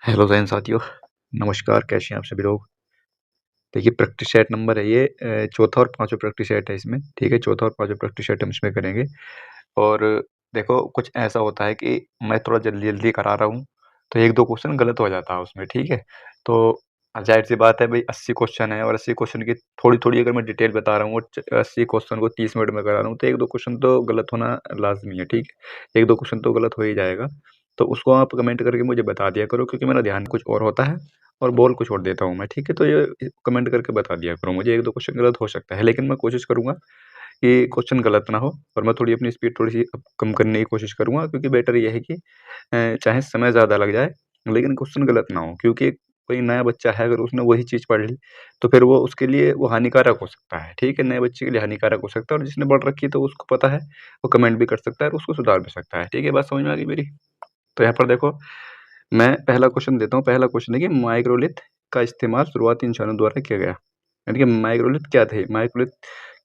Hello ज़ैन साथियों, नमस्कार, कैसे हैं आप सभी लोग? देखिए प्रैक्टिस सेट नंबर है ये चौथा और पाँचवाँ प्रैक्टिस सेट है इसमें, ठीक है? चौथा और पाँचवाँ प्रैक्टिस सेट हम इसमें करेंगे और देखो कुछ ऐसा होता है कि मैं थोड़ा जल्दी-जल्दी करा रहा हूँ, तो 1-2 क्वेश्चन गलत हो जाता है उसमें, ठीक है? तो ज़ाहिर-सी बात है भई 80 क्वेश्चन है और 80 क्वेश्चन की थोड़ी-थोड़ी अगर मैं डिटेल बता रहा हूँ और 80 क्वेश्चन को 30 मिनट में करा रहा हूँ, तो 1-2 क्वेश्चन तो गलत होना लाज़मी है, ठीक है? 1-2 क्वेश्चन तो गलत हो ही जाएगा, तो उसको आप कमेंट करके मुझे बता दिया करो क्योंकि मेरा ध्यान कुछ और होता है और बोल कुछ और देता हूँ मैं, ठीक है? तो ये कमेंट करके बता दिया करो मुझे 1-2 क्वेश्चन गलत हो सकता है, लेकिन मैं कोशिश करूँगा कि क्वेश्चन गलत ना हो और मैं थोड़ी अपनी स्पीड थोड़ी-सी कम करने की कोशिश करूँगा क्योंकि बेटर ये है कि चाहे समय ज़्यादा लग जाए, लेकिन क्वेश्चन गलत ना हो क्योंकि कोई नया बच्चा है अगर उसने वही चीज़ पढ़ ली, तो फिर वो उसके लिए वो हानिकारक हो सकता है, ठीक है? नए बच्चे के लिए हानिकारक हो सकता है और जिसने पढ़ रखी है तो उसको पता है, वो कमेंट भी कर सकता है और उसको सुधार भी सकता है, ठीक है? बात समझ में आ गई मेरी? तो यहाँ पर देखो, मैं पहला क्वेश्चन देता हूँ, पहला क्वेश्चन है कि माइक्रोलिथ का इस्तेमाल शुरुआती इंसानों द्वारा किया गया। यानी कि माइक्रोलिथ क्या थे? माइक्रोलिथ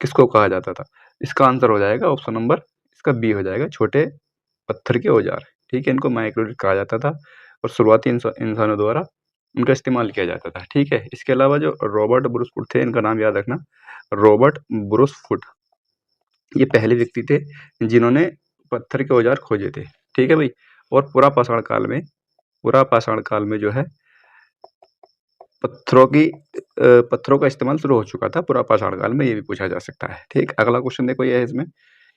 किसको कहा जाता था? इसका आंसर हो जाएगा ऑप्शन नंबर इसका बी हो जाएगा, छोटे पत्थर के औजार, ठीक है? इनको माइक्रोलिथ कहा जाता था और शुरुआती इंसानों द्वारा इनका इस्तेमाल किया जाता था, ठीक है? इसके अलावा जो रॉबर्ट ब्रूसफुट थे, इनका नाम याद रखना, रॉबर्ट ब्रूसफुट, ये पहले व्यक्ति थे जिन्होंने पत्थर के औजार खोजे थे, ठीक है भई? और पुरा पाषाण काल में जो है पत्थरों का इस्तेमाल शुरू हो चुका था पूरा पाषाण काल में, ये भी पूछा जा सकता है, ठीक? अगला क्वेश्चन देखो ये है इसमें,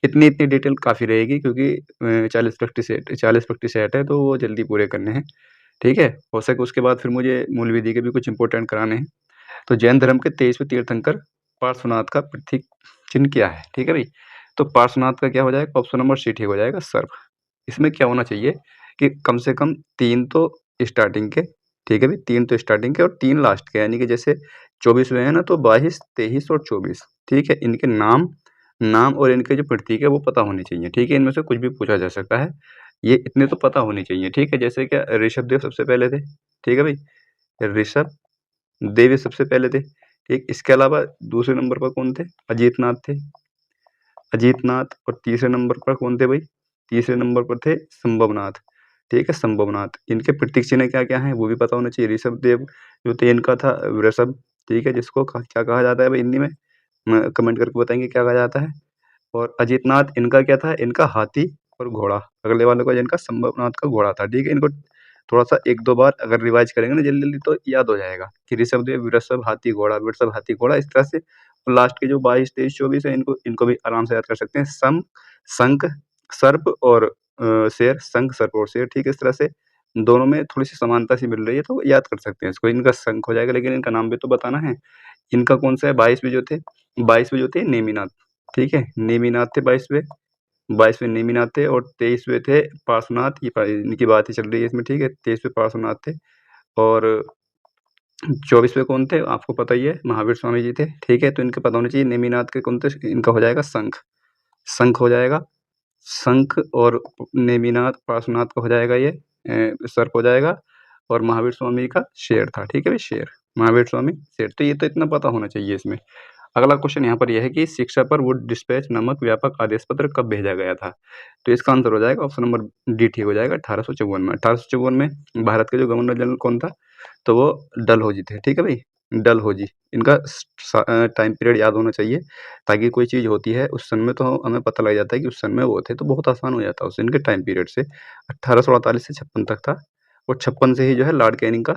इतनी-इतनी डिटेल काफ़ी रहेगी क्योंकि 40 प्रैक्टिस सेट है तो वो जल्दी पूरे करने हैं, ठीक है? हो सके उसके बाद फिर मुझे मूल विधि के भी कुछ इम्पोर्टेंट कराने हैं। तो जैन धर्म के 23वें तीर्थंकर पार्श्वनाथ का प्रतीक चिन्ह क्या है? ठीक है भई? तो पार्श्वनाथ का क्या हो जाएगा? ऑप्शन नंबर सी ठीक हो जाएगा सर्प। इसमें क्या होना चाहिए कि कम से कम 3 तो स्टार्टिंग के, ठीक है भई? 3 तो स्टार्टिंग के और 3 लास्ट के, यानी कि जैसे 24 हुए हैं ना तो 22, 23 और 24, ठीक है? इनके नाम नाम और इनके जो प्रतीक है वो पता होने चाहिए, ठीक है? इनमें से कुछ भी पूछा जा सकता है। ये इतने तो पता होने चाहिए, ठीक है? जैसे क्या ऋषभदेव सबसे पहले थे, ठीक है भई? ऋषभ देव सबसे पहले थे, ठीक? इसके अलावा दूसरे नंबर पर कौन थे? अजीतनाथ थे। अजीतनाथ और तीसरे नंबर पर कौन थे भई? तीसरे नंबर पर थे संभवनाथ, ठीक है? संभवनाथ। इनके प्रतीक चिन्ह क्या-क्या हैं वो भी पता होना चाहिए। ऋषभदेव जो थे इनका था वृषभ, ठीक है? जिसको क्या कहा जाता है भई हिंदी में? कमेंट करके बताएँगे क्या कहा जाता है? और अजीतनाथ इनका क्या था? इनका हाथी और घोड़ा। अगले वाले का इनका संभवनाथ का घोड़ा था, ठीक है? इनको थोड़ा-सा 1-2 बार अगर रिवाइज़ करेंगे ना जल्दी-जल्दी तो याद हो जाएगा कि ऋषभदेव, वृषभ, हाथी, घोड़ा, वृषभ, हाथी, घोड़ा इस तरह से लास्ट के जो 22, 23, 24 है इनको इनको भी आराम से याद कर सकते हैं। शंख, सर्प और शेर, शंख, सर्प और शेर, ठीक है? इस तरह से दोनों में थोड़ी-सी समानता सी मिल रही है तो याद कर सकते हैं इसको। इनका शंख हो जाएगा लेकिन इनका नाम भी तो बताना है। इनका कौन-सा है 22वें जो थे नेमिनाथ, ठीक है? नेमिनाथ थे 22वें नेमिनाथ थे और 23वें थे पार्श्वनाथ, ये इनकी बात ही चल रही है इसमें, ठीक है? 23वें पार्श्वनाथ थे और 24वें कौन थे? आपको पता ही है महावीर स्वामी जी थे, ठीक है? तो इनके पता होने चाहिए नेमिनाथ के कौन थे? इनका हो जाएगा शंख, शंख हो जाएगा। शंख और नेमिनाथ, पार्श्वनाथ का हो जाएगा ये सर्प हो जाएगा और महावीर स्वामी का शेर था, ठीक है भाई? शेर, महावीर स्वामी शेर, तो ये तो इतना पता होना चाहिए इसमें। अगला क्वेश्चन यहाँ पर ये है कि शिक्षा पर वुड डिस्पैच नामक व्यापक आदेश पत्र कब भेजा गया था? तो इसका आंसर हो जाएगा ऑप्शन नंबर डी ठीक हो जाएगा 1854 में। 1854 में भारत के जो गवर्नर जनरल कौन था? तो वो डलहौजी थे, ठीक है भाई? डलहौजी। इनका टाइम पीरियड याद होना चाहिए ताकि कोई चीज़ होती है उस सन में तो हमें पता लग जाता है कि उस सन में वो थे, तो बहुत आसान हो जाता है उस इनके टाइम पीरियड से। 1848 से 56 तक था और 56 से ही जो है लॉर्ड कैनिंग का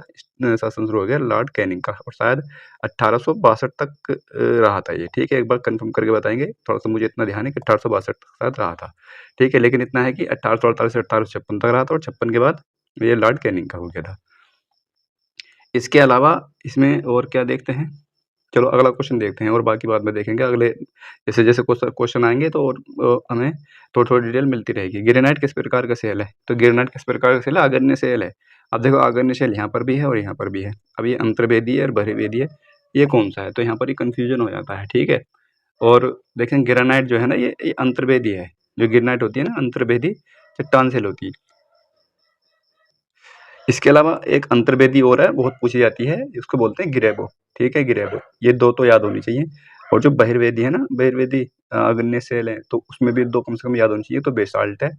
शासन शुरू हो गया, लॉर्ड कैनिंग का, और शायद 1862 तक रहा था ये, ठीक है? एक बार कन्फर्म करके बताएँगे, थोड़ा-सा मुझे इतना ध्यान है कि 1862 तक शायद रहा था, ठीक है? लेकिन इतना है कि 1848 से 1856 तक रहा था और 56 के बाद ये लॉर्ड कैनिंग का हो गया था। इसके अलावा इसमें और क्या देखते हैं? चलो अगला क्वेश्चन देखते हैं और बाकी बाद में देखेंगे अगले जैसे-जैसे क्वेश्चन आएँगे तो हमें थोड़ी-थोड़ी डिटेल मिलती रहेगी। ग्रेनाइट किस प्रकार का सेल है? तो ग्रेनाइट किस प्रकार का सेल है? आग्नेय सेल है। अब देखो आग्नेय सेल यहाँ पर भी है और यहाँ पर भी है। अब ये अंतर्वेदी है और बहिर्वेदी है, ये कौन-सा है? तो यहाँ पर ये कन्फ्यूज़न हो जाता है, ठीक है? और देखें ग्रेनाइट जो है ना ये अंतर्वेदी है। जो ग्रेनाइट होती है ना अंतर्वेदी चट्टान सेल होती है। इसके अलावा एक अंतर्वेदी और है, बहुत पूछी जाती है, इसको बोलते हैं ग्रेबो, ठीक है? ग्रेबो, ये 2 तो याद होनी चाहिए और जो बहिर्वेदी है ना, बहिर्वेदी अग्न्य सेल है, तो उसमें भी 2 कम से कम याद होनी चाहिए, तो बेसाल्ट है,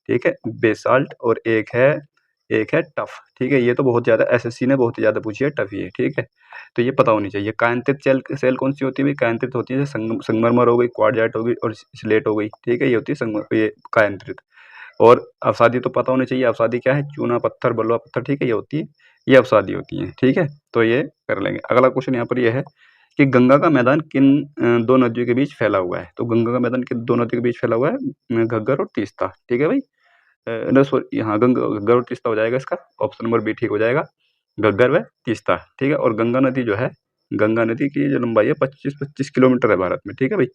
ठीक है? बेसाल्ट और एक है एक है टफ, ठीक है? ये तो बहुत ज़्यादा एसएससी ने बहुत ज़्यादा पूछी है, टफ ये, ठीक है? तो ये पता होनी चाहिए। कायांतित सेल कौन-सी होती है भई? कायांतित होती है जैसे संगमरमर हो गई, क्वार्टज़ाइट हो गई और स्लेट हो गई, ठीक है? ये होती है ये कायांतरित। और अवसादी तो पता होनी चाहिए, अवसादी क्या है? चूना पत्थर, बलुआ पत्थर, ठीक है? ये होती है, ये अवसादी होती हैं, ठीक है? तो ये कर लेंगे। अगला क्वेश्चन यहाँ पर ये है कि गंगा का मैदान किन 2 नदियों के बीच फैला हुआ है? तो गंगा का मैदान किन 2 नदियों के बीच फैला हुआ है? घग्गर और तीस्ता, ठीक है भई? नो सॉरी हाँ, घग्गर और तीस्ता हो जाएगा इसका, ऑप्शन नंबर बी ठीक हो जाएगा। घग्गर व तीस्ता, ठीक है? और गंगा नदी जो है, गंगा नदी की जो लंबाई है 25-25 किलोमीटर है भारत में, ठीक है भई?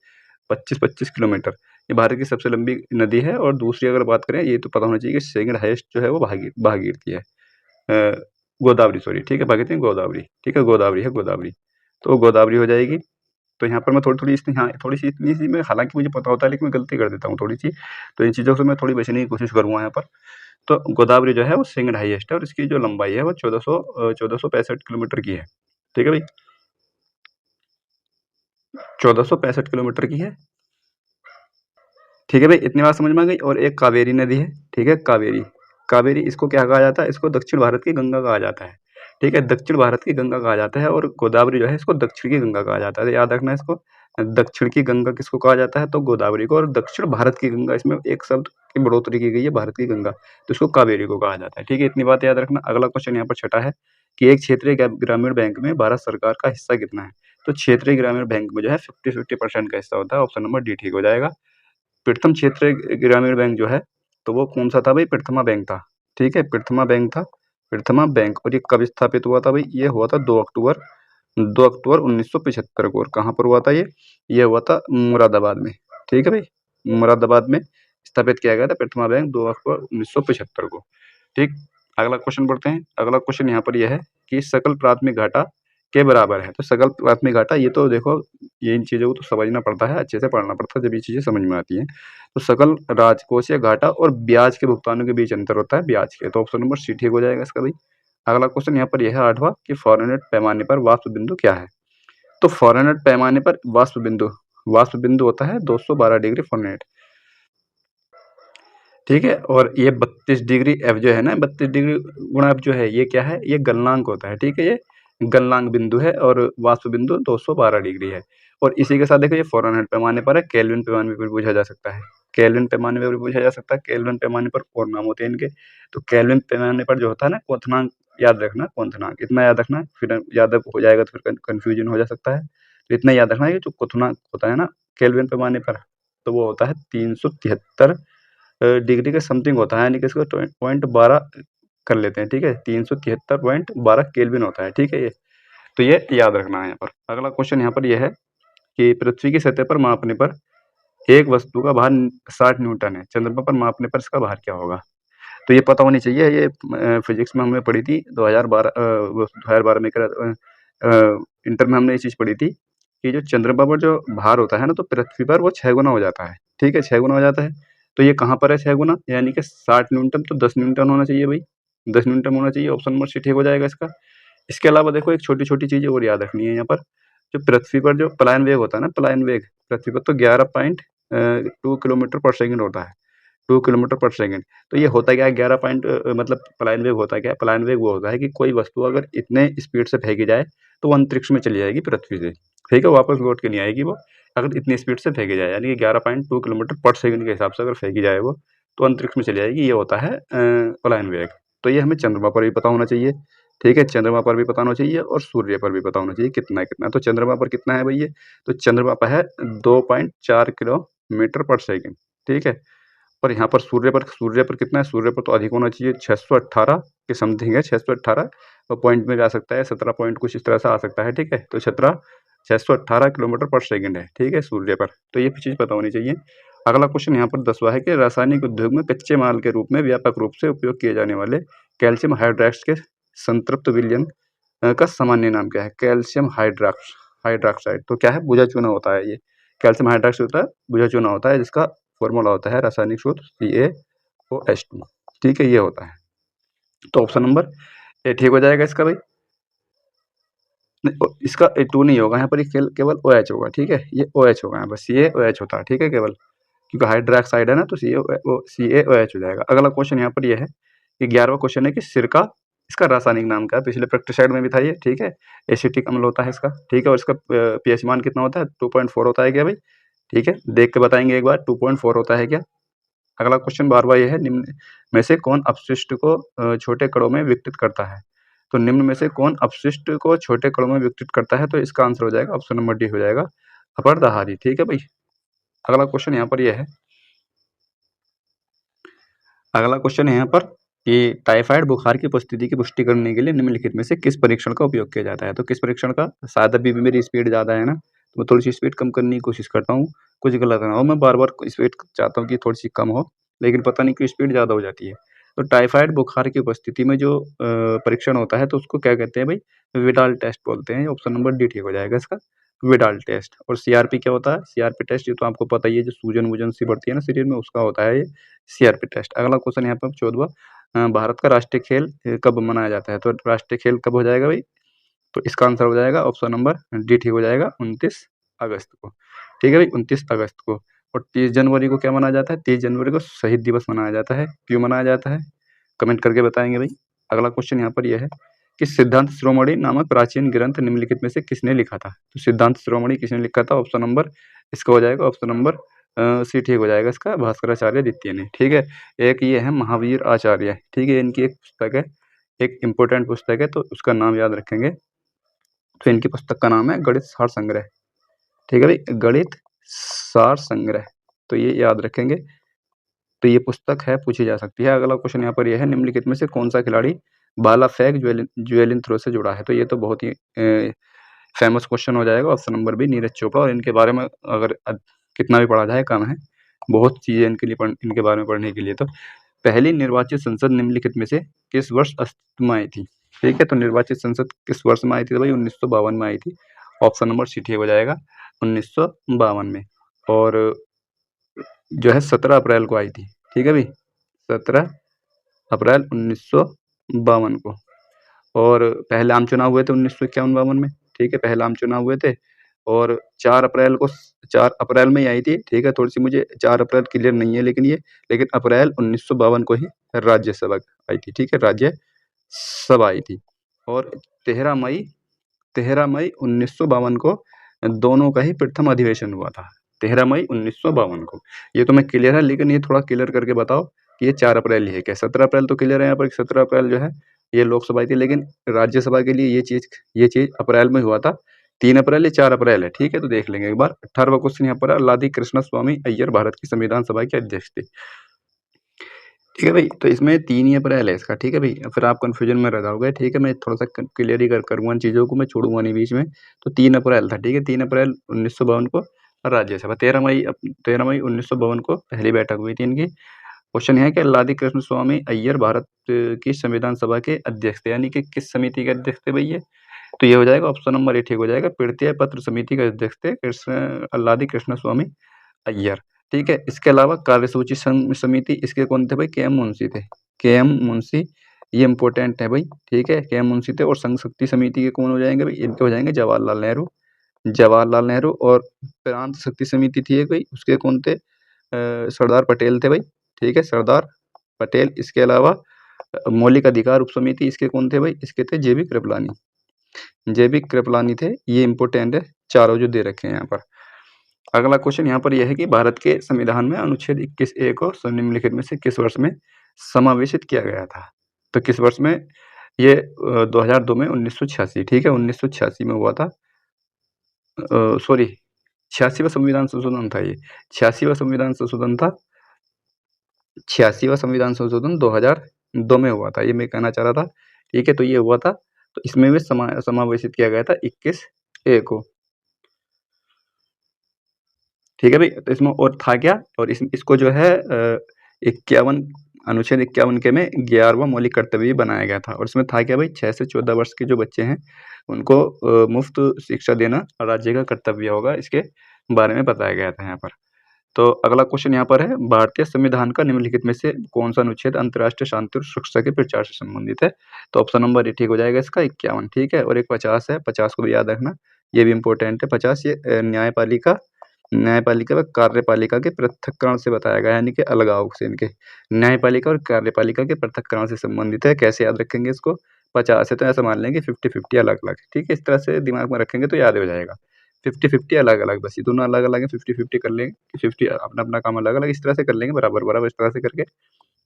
25-25 किलोमीटर। ये भारत की सबसे लंबी नदी है और दूसरी अगर बात करें, ये तो पता होना चाहिए कि सेकंड हाईएस्ट जो है वो भागीरथी है। गोदावरी सॉरी, ठीक है? भागीरथी नहीं, गोदावरी, ठीक है? गोदावरी है, गोदावरी। तो गोदावरी हो जाएगी। तो यहाँ पर मैं थोड़ी-थोड़ी इसमें हाँ, थोड़ी-सी इतनी-सी मैं हालाँकि मुझे पता होता है लेकिन मैं गलती कर देता हूँ थोड़ी-सी। तो इन चीज़ों से मैं थोड़ी बचने की कोशिश करूँगा यहाँ पर। तो गोदावरी जो है वो सेकंड हाईएस्ट है और इसकी जो लंबाई है वो 1465 किलोमीटर की है। ठीक है भई? 1465 किलोमीटर की है। ठीक है भई, इतनी बात समझ में आ गई। और एक कावेरी नदी है, ठीक है? कावेरी। कावेरी इसको क्या कहा जाता है? इसको दक्षिण भारत की गंगा कहा जाता है। ठीक है? दक्षिण भारत की गंगा कहा जाता है और गोदावरी जो है इसको दक्षिण की गंगा कहा जाता है। तो याद रखना इसको। दक्षिण की गंगा किसको कहा जाता है? तो गोदावरी को। और दक्षिण भारत की गंगा, इसमें एक शब्द की बढ़ोतरी की गई है, भारत की गंगा, तो इसको कावेरी को कहा जाता है। ठीक है? इतनी बात याद रखना। अगला क्वेश्चन यहाँ पर छठा है कि एक क्षेत्रीय ग्रामीण बैंक में भारत सरकार का हिस्सा कितना है? तो क्षेत्रीय ग्रामीण बैंक में जो है 50-50% का हिस्सा होता है। ऑप्शन नंबर डी ठीक हो जाएगा। प्रथम क्षेत्रीय ग्रामीण बैंक जो है, तो वो कौन-सा था भई? प्रथमा बैंक था, ठीक है? प्रथमा बैंक था, प्रथमा बैंक। और ये कब स्थापित हुआ था भई? ये हुआ था 2 अक्टूबर 1975 को। और कहाँ पर हुआ था ये? ये हुआ था मुरादाबाद में, ठीक है भई? मुरादाबाद में स्थापित किया गया था प्रथमा बैंक 2 अक्टूबर 1975 को, ठीक? अगला क्वेश्चन पढ़ते हैं। अगला क्वेश्चन यहाँ पर ये है कि सकल प्राथमिक घाटा के बराबर है। तो सकल प्राथमिक घाटा, ये तो देखो, ये इन चीज़ों को तो समझना पड़ता है, अच्छे से पढ़ना पड़ता है, जब ये चीज़ें समझ में आती हैं। तो सकल राजकोषीय घाटा और ब्याज के भुगतानों के बीच अंतर होता है ब्याज के। तो ऑप्शन नंबर सी ठीक हो जाएगा इसका भई। अगला क्वेश्चन यहाँ पर यह है 8वां कि फ़ारेनहाइट पैमाने पर वाष्प बिंदु क्या है? तो फ़ारेनहाइट पैमाने पर वाष्प बिंदु होता है 212 डिग्री फ़ारेनहाइट। ठीक है? और ये 32 डिग्री एफ जो है ना, 32 डिग्री गुणा एफ जो है, ये क्या है? ये गलनांक होता है, ठीक है? ये गलनांक बिंदु है और वाष्प बिंदु 212 डिग्री है। और इसी के साथ देखो, ये फ़ारेनहाइट पैमाने पर है, केल्विन पैमाने पर भी पूछा जा सकता है। केल्विन पैमाने पर भी पूछा जा सकता है। केल्विन पैमाने पर और नाम होते हैं इनके। तो केल्विन पैमाने पर जो होता है ना, क्वथनांक याद रखना, क्वथनांक इतना याद रखना, फिर ज़्यादा हो जाएगा तो फिर कन्फ्यूजन हो जा सकता है। तो इतना याद रखना है कि जो क्वथनांक होता है ना केल्विन पैमाने पर, तो वो होता है 373 डिग्री के समथिंग होता है, यानी कि इसको 0.12 कर लेते हैं, ठीक है? 373.12 केल्विन होता है, ठीक है ये? तो ये याद रखना है यहाँ पर। अगला क्वेश्चन यहाँ पर ये है कि पृथ्वी की सतह पर मापने पर एक वस्तु का भार 60 न्यूटन है, चंद्रमा पर मापने पर इसका भार क्या होगा? तो ये पता होनी चाहिए। ये फिजिक्स में हमने पढ़ी थी 2012 वो 2012 में इंटर में हमने ये चीज़ पढ़ी थी कि जो चंद्रमा पर जो भार होता है ना, तो पृथ्वी पर वो 6 गुना हो जाता है, ठीक है? 6 गुना हो जाता है। तो ये कहाँ पर है 6 गुना? यानी कि 60 न्यूटन, तो 10 न्यूटन होना चाहिए भई, 10 न्यूटन होना चाहिए। ऑप्शन नंबर सी ठीक हो जाएगा इसका। इसके अलावा देखो, एक छोटी-छोटी चीज़ें और याद रखनी है यहाँ पर। जो पृथ्वी पर जो पलायन वेग होता है ना, पलायन वेग पृथ्वी पर तो 11.2 किलोमीटर पर सेकंड होता है। 2 किलोमीटर पर सेकंड। तो ये होता क्या है 11 पॉइंट मतलब पलायन वेग होता क्या है? पलायन वेग वो होता है कि कोई वस्तु अगर इतने स्पीड से फेंकी जाए, तो वो अंतरिक्ष में चली जाएगी पृथ्वी से, ठीक है? वापस लौट के नहीं आएगी वो, अगर इतनी स्पीड से फेंकी जाए, यानी कि 11.2 किलोमीटर पर सेकंड के हिसाब से अगर फेंकी जाए वो, तो अंतरिक्ष में चली जाएगी। ये होता है पलायन वेग। तो ये हमें चंद्रमा पर भी पता होना चाहिए, ठीक है? चंद्रमा पर भी पता होना चाहिए और सूर्य पर भी पता होना चाहिए कितना है कितना। तो चंद्रमा पर कितना है भई ये? तो चंद्रमा पर है 2.4 किलोमीटर पर सेकंड, ठीक है? और यहाँ पर सूर्य पर कितना है? सूर्य पर तो अधिक होना चाहिए, 618 के समथिंग है, 618 और पॉइंट में भी आ सकता है, 17 पॉइंट कुछ इस तरह से आ सकता है, ठीक है? तो 618 किलोमीटर पर सेकंड है, ठीक है? सूर्य पर। तो ये चीज़ पता होनी चाहिए। अगला क्वेश्चन यहाँ पर 10वां है कि रासायनिक उद्योग में कच्चे माल के रूप में व्यापक रूप से उपयोग किए जाने वाले कैल्शियम हाइड्रॉक्स के संतृप्त विलयन का सामान्य नाम क्या है? Calcium hydroxide. तो क्या है? भुजा चूना होता है ये। कैल्शियम हाइड्रॉक्साइड होता है, भुजा चूना होता है, जिसका फ़ॉर्मूला होता है रासायनिक सूत्र CaOH2, ठीक है? ये होता है। तो ऑप्शन नंबर ए ठीक हो जाएगा इसका भई। नहीं, इसका 2 नहीं होगा यहाँ पर, ये केवल OH होगा, ठीक है? ये OH होगा यहाँ पर, CaOH होता है, ठीक है? केवल क्योंकि हाइड्रॉक्साइड है ना, तो CaOH हो जाएगा। अगला क्वेश्चन यहाँ पर ये है 11वां क्वेश्चन है कि सिरका, इसका रासायनिक नाम क्या है? पिछले पेस्टिसाइड में भी था ये, ठीक है? एसिटिक अम्ल होता है इसका, ठीक है? और इसका पीएच मान कितना होता है? 2.4 होता है क्या भाई? ठीक है, देख के बताएँगे एक बार 2.4 होता है क्या? अगला क्वेश्चन 12वां ये है, निम्न में से कौन अपशिष्ट को छोटे कणों में विघटित करता है? तो निम्न में से कौन अपशिष्ट को छोटे कणों में विघटित करता है? तो इसका आंसर हो जाएगा ऑप्शन नंबर डी हो जाएगा, अपर्दहारी, ठीक है भाई? अगला क्वेश्चन यहाँ पर ये है, अगला क्वेश्चन है यहाँ पर कि टाइफाइड बुखार की उपस्थिति की पुष्टि करने के लिए निम्नलिखित में से किस परीक्षण का उपयोग किया जाता है? तो किस परीक्षण का? शायद अभी भी मेरी स्पीड ज़्यादा है ना, तो मैं थोड़ी-सी स्पीड कम करने की कोशिश करता हूँ, कुछ गलत ना हो, मैं बार-बार स्पीड चाहता हूँ कि थोड़ी-सी कम हो, लेकिन पता नहीं क्यों स्पीड ज़्यादा हो जाती है। तो टाइफाइड बुखार की उपस्थिति में जो परीक्षण होता है, तो उसको क्या कहते हैं भाई? विडाल टेस्ट बोलते हैं, ऑप्शन नंबर डी ठीक हो जाएगा इसका, विडाल टेस्ट। और सीआरपी क्या होता है? सीआरपी टेस्ट ये तो आपको पता ही है, जो सूजन-वूजन सी बढ़ती है ना शरीर में, उसका होता है ये सीआरपी टेस्ट। अगला क्वेश्चन यहाँ पर 14वां, भारत का राष्ट्रीय खेल कब मनाया जाता है? तो राष्ट्रीय खेल कब हो जाएगा भाई? तो इसका आंसर हो जाएगा ऑप्शन नंबर डी ठीक हो जाएगा 29 अगस्त को। ठीक है भाई, 29 अगस्त को। और 30 जनवरी को क्या मनाया जाता है? 30 जनवरी को शहीद दिवस मनाया जाता है। क्यों मनाया जाता है? कमेंट करके बताएँगे भाई। अगला क्वेश्चन यहाँ पर ये है कि सिद्धांत शिरोमणि नामक प्राचीन ग्रंथ निम्नलिखित में से किसने लिखा था? तो सिद्धांत शिरोमणि किसने लिखा था? ऑप्शन नंबर इसका हो जाएगा ऑप्शन नंबर सी ठीक हो जाएगा इसका, भास्कराचार्य द्वितीय ने। ठीक है? एक ये है महावीर आचार्य, ठीक है? इनकी एक पुस्तक है, एक इम्पोर्टेंट पुस्तक है, तो उसका नाम याद रखेंगे। तो इनकी पुस्तक का नाम है गणित सार संग्रह। ठीक है भाई? गणित सार संग्रह, तो ये याद रखेंगे। तो ये पुस्तक है, पूछी जा सकती है। अगला क्वेश्चन यहाँ पर ये है, निम्नलिखित में से कौन-सा खिलाड़ी भाला फेंक ज्वेलिन थ्रो से जुड़ा है? तो ये तो बहुत ही फेमस क्वेश्चन हो जाएगा, option number B Neeraj Chopra. और इनके बारे में अगर कितना भी पढ़ा जाए कम है, बहुत चीज़ें इनके लिए इनके बारे में पढ़ने के लिए। तो पहली निर्वाचित संसद निम्नलिखित में से किस वर्ष अस्तित्व में आई थी? ठीक है, तो निर्वाचित संसद किस वर्ष में आई थी? तो भाई 1952 में आई थी। ऑप्शन नंबर सी ठीक हो जाएगा 1952 में। और जो है 17 अप्रैल को आई थी। ठीक है भाई, 17 अप्रैल 1952 को। और पहले आम चुनाव हुए थे 1951-52 में। ठीक है, पहले आम चुनाव हुए थे और 4 अप्रैल में ही आई थी। ठीक है, थोड़ी-सी मुझे 4 अप्रैल क्लियर नहीं है, लेकिन अप्रैल 1952 को ही राज्यसभा आई थी। ठीक है, राज्यसभा आई थी। और 13 मई 1952 को दोनों का ही प्रथम अधिवेशन हुआ था। 13 मई 1952 को। ये तो मैं क्लियर है, लेकिन ये थोड़ा क्लियर करके बताओ कि ये 4 अप्रैल ही है क्या? 17 अप्रैल तो क्लियर है यहाँ पर, 17 अप्रैल जो है ये लोकसभा आई थी, लेकिन राज्यसभा के लिए ये चीज़ अप्रैल में हुआ था। 3 अप्रैल या 4 अप्रैल है, ठीक है? तो देख लेंगे एक बार। 18वां क्वेश्चन यहाँ पर है, लादी कृष्ण स्वामी अय्यर भारत की संविधान सभा के अध्यक्ष थे। ठीक है भाई, तो इसमें 3 ही अप्रैल है इसका, ठीक है भाई? फिर आप कन्फ्यूजन में रह जाओगे, ठीक है? मैं थोड़ा-सा क्लियर ही करूँगा इन चीज़ों को, मैं छोड़ूँगा नहीं बीच में। तो 3 अप्रैल था, ठीक है? 3 अप्रैल 1952 को राज्यसभा, 13 मई 1952 को पहली बैठक हुई थी इनकी। क्वेश्चन ये है कि लादी कृष्ण स्वामी अय्यर भारत की संविधान सभा के अध्यक्ष थे, यानी कि किस समिति के अध्यक्ष थे भई ये? तो ये हो जाएगा ऑप्शन नंबर ए ठीक हो जाएगा, तृतीय पत्र समिति के अध्यक्ष थे लादी कृष्ण स्वामी अय्यर। ठीक है, इसके अलावा कार्यसूची समिति इसके कौन थे भाई? के.एम. मुंशी थे। के.एम. मुंशी, ये इम्पोर्टेंट है भाई, ठीक है? के.एम. मुंशी थे। और संघ शक्ति समिति के कौन हो जाएंगे भाई? इनके हो जाएंगे जवाहरलाल नेहरू। जवाहरलाल नेहरू। और प्रांत शक्ति समिति थी एक भाई, उसके कौन थे? सरदार पटेल थे भाई, ठीक है? सरदार पटेल। इसके अलावा मौलिक अधिकार उप समिति, इसके कौन थे भाई? इसके थे जे.बी. कृपलानी। जे.बी. कृपलानी थे, ये इम्पोर्टेंट है, चारों जो दे रखे हैं यहाँ पर। अगला क्वेश्चन यहाँ पर यह है कि भारत के संविधान में अनुच्छेद 21 ए को निम्नलिखित में से किस वर्ष में समावेशित किया गया था? तो किस वर्ष में? ये 2002 में 1986, ठीक है? 1986 में हुआ था। सॉरी, 86वां संविधान संशोधन था ये। 86वां संविधान संशोधन था। 86वां संविधान संशोधन 2002 में हुआ था, ये मैं कहना चाह रहा था। ठीक है, तो ये हुआ था, तो इसमें भी समावेशित किया गया था 21 ए को। ठीक है भाई, तो इसमें और था क्या? और इसको जो है 51 अनुच्छेद 51 के में 11वां मौलिक कर्तव्य भी बनाया गया था। और इसमें था क्या भाई? 6 से 14 वर्ष के जो बच्चे हैं, उनको मुफ्त शिक्षा देना राज्य का कर्तव्य होगा, इसके बारे में बताया गया था यहाँ पर। तो अगला क्वेश्चन यहाँ पर है, भारतीय संविधान का निम्नलिखित में से कौन-सा अनुच्छेद अंतर्राष्ट्रीय शांति और सुरक्षा के प्रचार से संबंधित है? तो ऑप्शन नंबर ए ठीक हो जाएगा इसका 51, ठीक है? और एक 50 है, 50 को भी याद रखना, ये भी इम्पोर्टेंट है। 50 ये न्यायपालिका न्यायपालिका व कार्यपालिका के पृथक्करण से बताया गया है, यानी कि अलगाव से इनके। न्यायपालिका और कार्यपालिका के पृथक्करण से संबंधित है। कैसे याद रखेंगे इसको? 50 है तो ऐसा मान लेंगे 50-50 अलग-अलग, ठीक है? इस तरह से दिमाग में रखेंगे तो याद हो जाएगा। 50-50 अलग-अलग, बस ये दोनों अलग-अलग हैं, 50-50 कर लेंगे, 50 अपना-अपना काम अलग-अलग इस तरह से कर लेंगे, बराबर-बराबर इस तरह से करके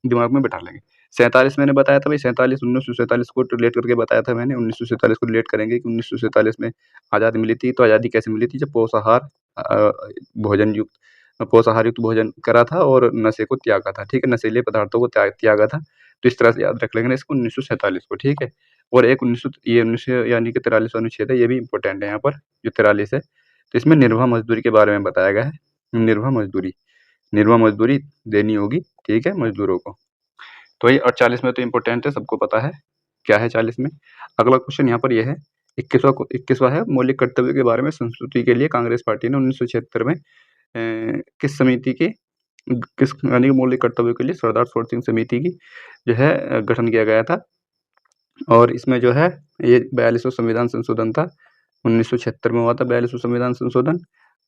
दिमाग में बैठा लेंगे। 47 मैंने बताया था भाई, 47 1947 को रिलेट करके बताया था मैंने। 1947 को रिलेट करेंगे कि 1947 में आज़ादी मिली थी, तो आज़ादी कैसे मिली थी? जब भोजन युक्त पोषाहार युक्त भोजन करा था और नशे को त्यागा था, ठीक है? नशीले पदार्थों को त्यागा था। तो इस तरह से याद रख लेंगे इसको 1947 को, ठीक है? और एक 19 यानी कि 43वां अनुच्छेद है, ये भी इम्पोर्टेंट है यहाँ पर, जो 43 है। तो इसमें निर्वाह मज़दूरी के बारे में बताया गया है। निर्वाह मज़दूरी देनी होगी, ठीक है, मज़दूरों को। तो ये 48 में तो इम्पोर्टेंट है, सबको पता है, क्या है 40 में। अगला क्वेश्चन यहाँ पर ये है, 21वां है, मौलिक कर्तव्य के बारे में संस्तुति के लिए कांग्रेस पार्टी ने 1976 में किस समिति की किस यानी कि मौलिक कर्तव्यों के लिए सरदार सरोवर सिंह समिति की जो है गठन किया गया था। और इसमें जो है ये 42वां संविधान संशोधन था, 1976 में हुआ था 42वां संविधान संशोधन।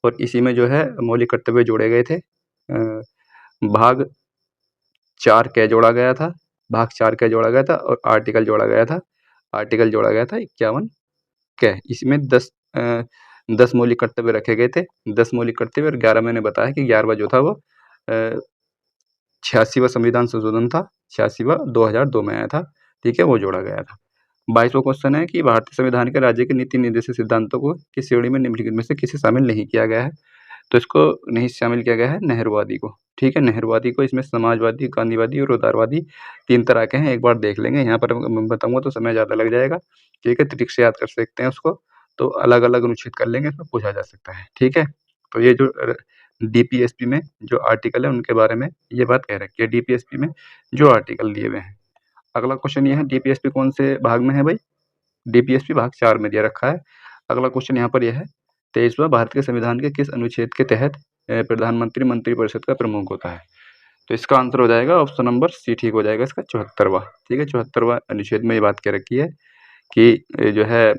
और इसी में जो है मौलिक कर्तव्य जोड़े गए थे। भाग 4 क जोड़ा गया था, भाग 4 क जोड़ा गया था और आर्टिकल जोड़ा गया था। आर्टिकल जोड़ा गया था 51 क। इसमें 10 मौलिक कर्तव्य रखे गए थे, 10 मौलिक कर्तव्य और 11 मैंने बताया कि 11वां जो था वो 86वां संविधान संशोधन था, 86वां 2002 में आया था, ठीक है, वो जोड़ा गया था। 22वां क्वेश्चन है कि भारतीय संविधान के राज्य के नीति निर्देशक सिद्धांतों को किस श्रेणी में निम्नलिखित में से किसे शामिल नहीं किया गया है? तो इसको नहीं शामिल किया गया है नेहरूवादी को, ठीक है, नेहरूवादी को। इसमें समाजवादी, गांधीवादी और उदारवादी 3 तरह के हैं, एक बार देख लेंगे। यहाँ पर मैं बताऊँगा तो समय ज़्यादा लग जाएगा, ठीक है, ट्रिक से याद कर सकते हैं उसको, तो अलग-अलग अनुच्छेद कर लेंगे, इसमें पूछा जा सकता है, ठीक है। तो ये जो डीपीएसपी में जो आर्टिकल है उनके बारे में ये बात कह रखी है, डीपीएसपी में जो आर्टिकल दिए हुए हैं। अगला क्वेश्चन ये है, डीपीएसपी कौन से भाग में है भाई? डीपीएसपी भाग 4 में दिया रखा है। अगला क्वेश्चन यहाँ पर यह है, 23वां भारत के संविधान के किस अनुच्छेद के तहत प्रधानमंत्री मंत्रिपरिषद का प्रमुख होता है? तो इसका आंसर हो जाएगा ऑप्शन नंबर सी, ठीक हो जाएगा इसका 74वां, ठीक है, 74वां अनुच्छेद में ये बात कह रखी है कि जो है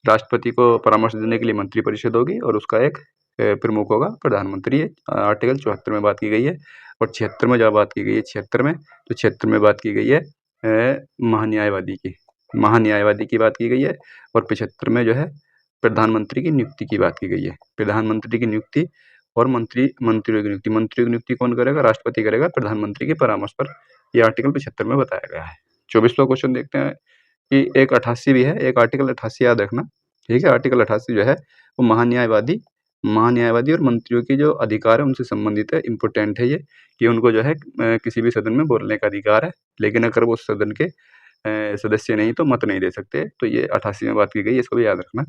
राष्ट्रपति को परामर्श देने के लिए मंत्रिपरिषद होगी और उसका एक प्रमुख होगा प्रधानमंत्री। आर्टिकल 74 में बात की गई है। और 76 में जब बात की गई है 76 में, तो 76 में बात की गई है महान्यायवादी की बात की गई है। और 75 में जो है प्रधानमंत्री की नियुक्ति की बात की गई है। प्रधानमंत्री की नियुक्ति और मंत्रियों की नियुक्ति कौन करेगा? राष्ट्रपति करेगा प्रधानमंत्री के परामर्श पर। ये आर्टिकल 75 में बताया गया है। 24वां क्वेश्चन देखते हैं कि एक 88 भी है, एक आर्टिकल 88 याद रखना, ठीक है। आर्टिकल 88 जो है वो महान्यायवादी और मंत्रियों के जो अधिकार है उनसे संबंधित है। इम्पोर्टेंट है ये कि उनको जो है किसी भी सदन में बोलने का अधिकार है, लेकिन अगर वो सदन के सदस्य नहीं तो मत नहीं दे सकते। तो ये 88 में बात की गई है, इसको भी याद रखना।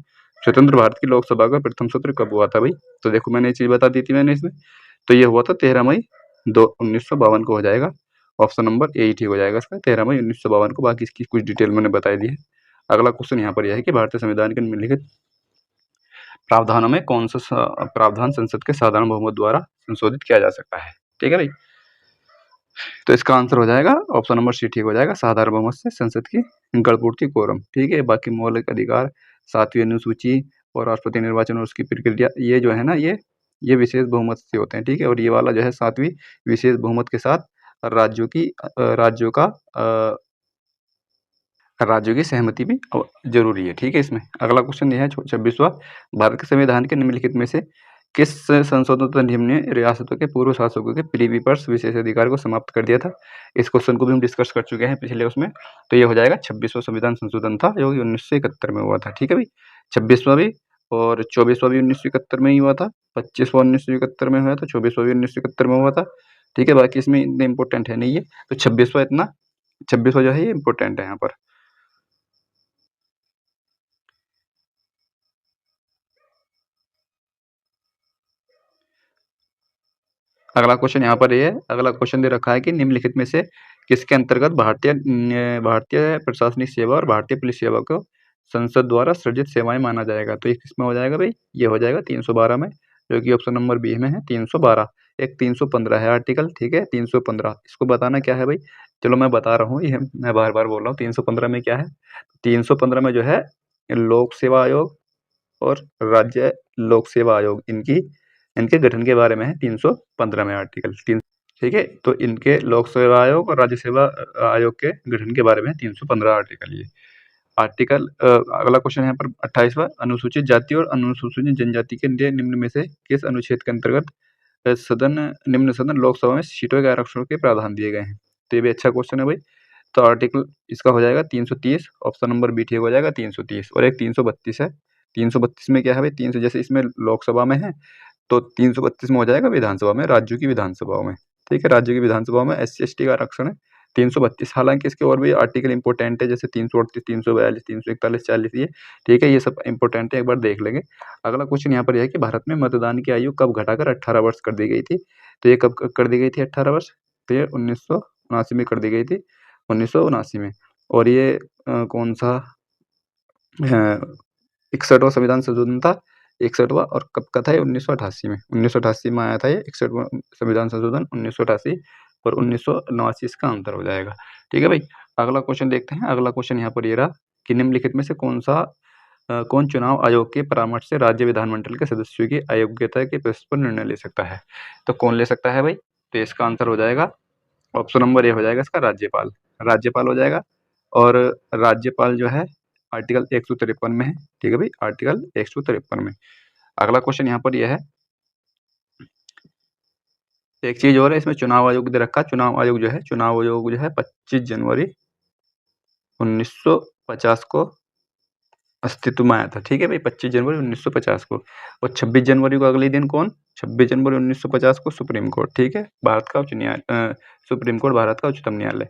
स्वतंत्र भारत की लोकसभा का प्रथम सत्र कब हुआ था भाई? तो देखो मैंने ये चीज़ बता दी थी मैंने इसमें, तो ये हुआ था 13 मई 1952 को हो जाएगा। ऑप्शन नंबर ए ही ठीक हो जाएगा इसका, 13 मई 1952 को। बाकी इसकी कुछ डिटेल मैंने बता दी है। अगला क्वेश्चन यहाँ पर यह है कि भारतीय संविधान के निम्नलिखित प्रावधानों में कौन सा प्रावधान संसद के साधारण बहुमत द्वारा संशोधित किया जा सकता है? ठीक है भाई, तो इसका आंसर हो जाएगा ऑप्शन नंबर सी, ठीक हो जाएगा, साधारण बहुमत से संसद की गणपूर्ति कोरम, ठीक है। बाकी मौलिक अधिकार, 7वीं अनुसूची और राष्ट्रपति निर्वाचन और उसकी प्रक्रिया, ये जो है ना ये विशेष बहुमत से होते हैं, ठीक है। और ये वाला जो है 7वीं विशेष बहुमत के साथ राज्यों की सहमति भी जरूरी है, ठीक है इसमें। अगला क्वेश्चन यह है 26वां, भारत के संविधान के निम्नलिखित में से किस संशोधित नियम ने रियासतों के पूर्व शासकों के प्रीवी पर्स विशेषाधिकार को समाप्त कर दिया था? इस क्वेश्चन को भी हम डिस्कस कर चुके हैं पिछले उसमें। तो ये हो जाएगा 26वां संविधान संशोधन था जो कि 1971 में हुआ था, ठीक है भाई। 26वां भी और 24वां भी 1971 में ही हुआ था। 25वां 1971 में हुआ था, 24वां भी 1971 में हुआ था, ठीक है। बाकी इसमें इतना इंपॉर्टेंट है नहीं है, तो 26वां जो है ये इंपॉर्टेंट है यहाँ पर। अगला क्वेश्चन यहाँ पर ये है, अगला क्वेश्चन दे रखा है कि निम्नलिखित में से किसके अंतर्गत भारतीय प्रशासनिक सेवा और भारतीय पुलिस सेवा को संसद द्वारा सृजित सेवाएं माना जाएगा? तो ये किसमें हो जाएगा भाई? ये हो जाएगा 312 में, जो कि ऑप्शन नंबर बी में है 312। एक 315 है आर्टिकल, ठीक है, 315 इसको बताना क्या है भाई? चलो मैं बता रहा हूँ, ये मैं बार बार बोल रहा हूँ। 315 में क्या है? 315 में जो है लोक सेवा आयोग और राज्य लोक सेवा आयोग, इनकी इनके गठन के बारे में है 315 में आर्टिकल 3, ठीक है। तो इनके लोक सेवा आयोग और राज्य सेवा आयोग के गठन के बारे में 315 आर्टिकल ये आर्टिकल। अगला क्वेश्चन यहाँ पर 28वां, अनुसूचित जाति और अनुसूचित जनजाति के लिए निम्न में से किस अनुच्छेद के अंतर्गत निम्न सदन लोकसभा में सीटों के आरक्षण के प्रावधान दिए गए हैं। तो ये भी अच्छा क्वेश्चन है भाई। तो आर्टिकल इसका हो जाएगा 330, ऑप्शन नंबर बी ठीक हो जाएगा 330, और एक 332 है। 332 में क्या है भाई, 300 जैसे इसमें लोकसभा में है तो 332 में हो जाएगा विधानसभा में, राज्यों की विधानसभाओं में, ठीक है। राज्यों की विधानसभाओं में SC/ST का आरक्षण है 332। हालांकि इसके और भी आर्टिकल इंपॉर्टेंट है, जैसे 338, 342, 341, 40 ये, ठीक है। ये सब इंपॉर्टेंट है, एक बार देख लेंगे। अगला क्वेश्चन यहाँ पर यह है कि भारत में मतदान की आयु कब घटाकर 18 वर्ष कर दी गई थी। तो ये कब कर दी गई थी 18 वर्ष, तो ये 1979 में कर दी गई थी, 1979 में। और ये कौन सा 61वां संविधान संशोधन था, 61वां, और कब का था ये 1988 में, 1988 में आया था ये 61वां संविधान संशोधन 1988, और 1979 इसका अंतर हो जाएगा, ठीक है भाई। अगला क्वेश्चन देखते हैं। अगला क्वेश्चन यहाँ पर ये रहा कि निम्नलिखित में से कौन चुनाव आयोग के परामर्श से राज्य विधानमंडल के सदस्यों की अयोग्यता के प्रश्न पर निर्णय ले सकता है। तो कौन ले सकता है भाई, तो इसका आंसर हो जाएगा ऑप्शन नंबर ए हो जाएगा इसका, राज्यपाल। राज्यपाल हो जाएगा। और राज्यपाल जो है आर्टिकल 153 में है, ठीक है भाई, आर्टिकल 153 में। अगला क्वेश्चन यहाँ पर यह है, एक चीज और है इसमें, चुनाव आयोग दे रखा। चुनाव आयोग जो है 25 जनवरी 1950 को अस्तित्व में आया था, ठीक है भाई, 25 जनवरी 1950 को। और 26 जनवरी को अगले दिन कौन, 26 जनवरी 1950 को सुप्रीम कोर्ट, ठीक है, भारत का उच्च न्यायालय, सुप्रीम कोर्ट भारत का उच्चतम न्यायालय।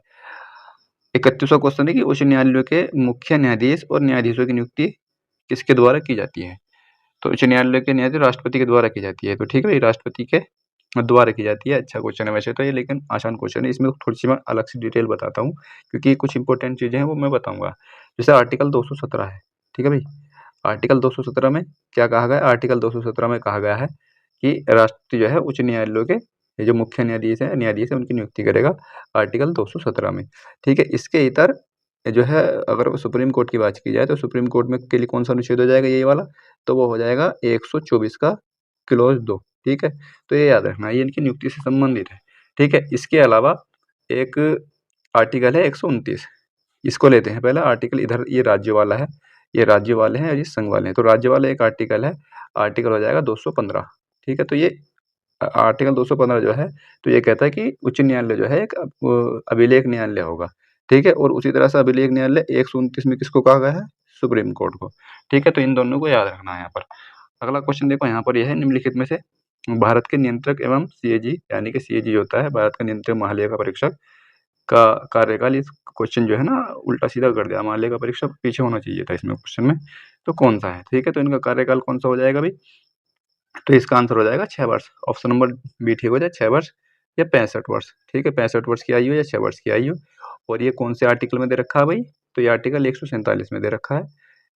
31वां क्वेश्चन है कि उच्च न्यायालयों के मुख्य न्यायाधीश और न्यायाधीशों की नियुक्ति किसके द्वारा की जाती है। तो उच्च न्यायालय के न्यायाधीश राष्ट्रपति के द्वारा की जाती है। तो ठीक है भाई, राष्ट्रपति के द्वारा की जाती है। अच्छा क्वेश्चन है वैसे तो ये, लेकिन आसान क्वेश्चन है। इसमें थोड़ी सी मैं अलग से डिटेल बताता हूँ, क्योंकि कुछ इंपॉर्टेंट चीजें हैं वो मैं बताऊंगा। जैसे आर्टिकल 217 है, ठीक है भाई। आर्टिकल 217 में क्या कहा गया है, आर्टिकल 217 में कहा गया है कि राष्ट्रपति जो है उच्च न्यायालयों के ये जो मुख्य न्यायाधीश है उनकी नियुक्ति करेगा, आर्टिकल 217 में, ठीक है। इसके इतर जो है, अगर सुप्रीम कोर्ट की बात की जाए तो सुप्रीम कोर्ट में के लिए कौन सा अनुच्छेद हो जाएगा, ये वाला, तो वो हो जाएगा 124 का क्लॉज 2, ठीक है। तो ये याद रखना, ये इनकी नियुक्ति से संबंधित है, ठीक है। इसके अलावा एक आर्टिकल है 129, इसको लेते हैं पहले आर्टिकल। इधर ये राज्य वाला है, ये राज्य वाले हैं और ये संघ वाले हैं। तो राज्य वाला एक आर्टिकल है, आर्टिकल हो जाएगा 215, ठीक है। तो ये आर्टिकल 215 जो है, तो ये कहता है कि उच्च न्यायालय जो है एक अभिलेख न्यायालय होगा, ठीक है। और उसी तरह से अभिलेख न्यायालय 129 में किसको कहा गया है, सुप्रीम कोर्ट को, ठीक है। तो इन दोनों को याद रखना है यहाँ पर। अगला क्वेश्चन देखो यहाँ पर, यह है निम्नलिखित में से भारत के नियंत्रक एवं सीएजी, यानी कि सीएजी होता है भारत का नियंत्रक महालेखा परीक्षक का कार्यकाल। इस क्वेश्चन जो है ना उल्टा सीधा कर दिया, महालेखा परीक्षक पीछे होना चाहिए था इसमें क्वेश्चन में, तो कौन सा है, ठीक है। तो इनका कार्यकाल कौन सा हो जाएगा भाई, तो इसका आंसर हो जाएगा 6 वर्ष, ऑप्शन नंबर बी ठीक हो जाए, 6 वर्ष या 65 वर्ष, ठीक है। 65 वर्ष की आयु या 6 वर्ष की आयु। और ये कौन से आर्टिकल में दे रखा है भाई, तो ये आर्टिकल 147 में दे रखा है,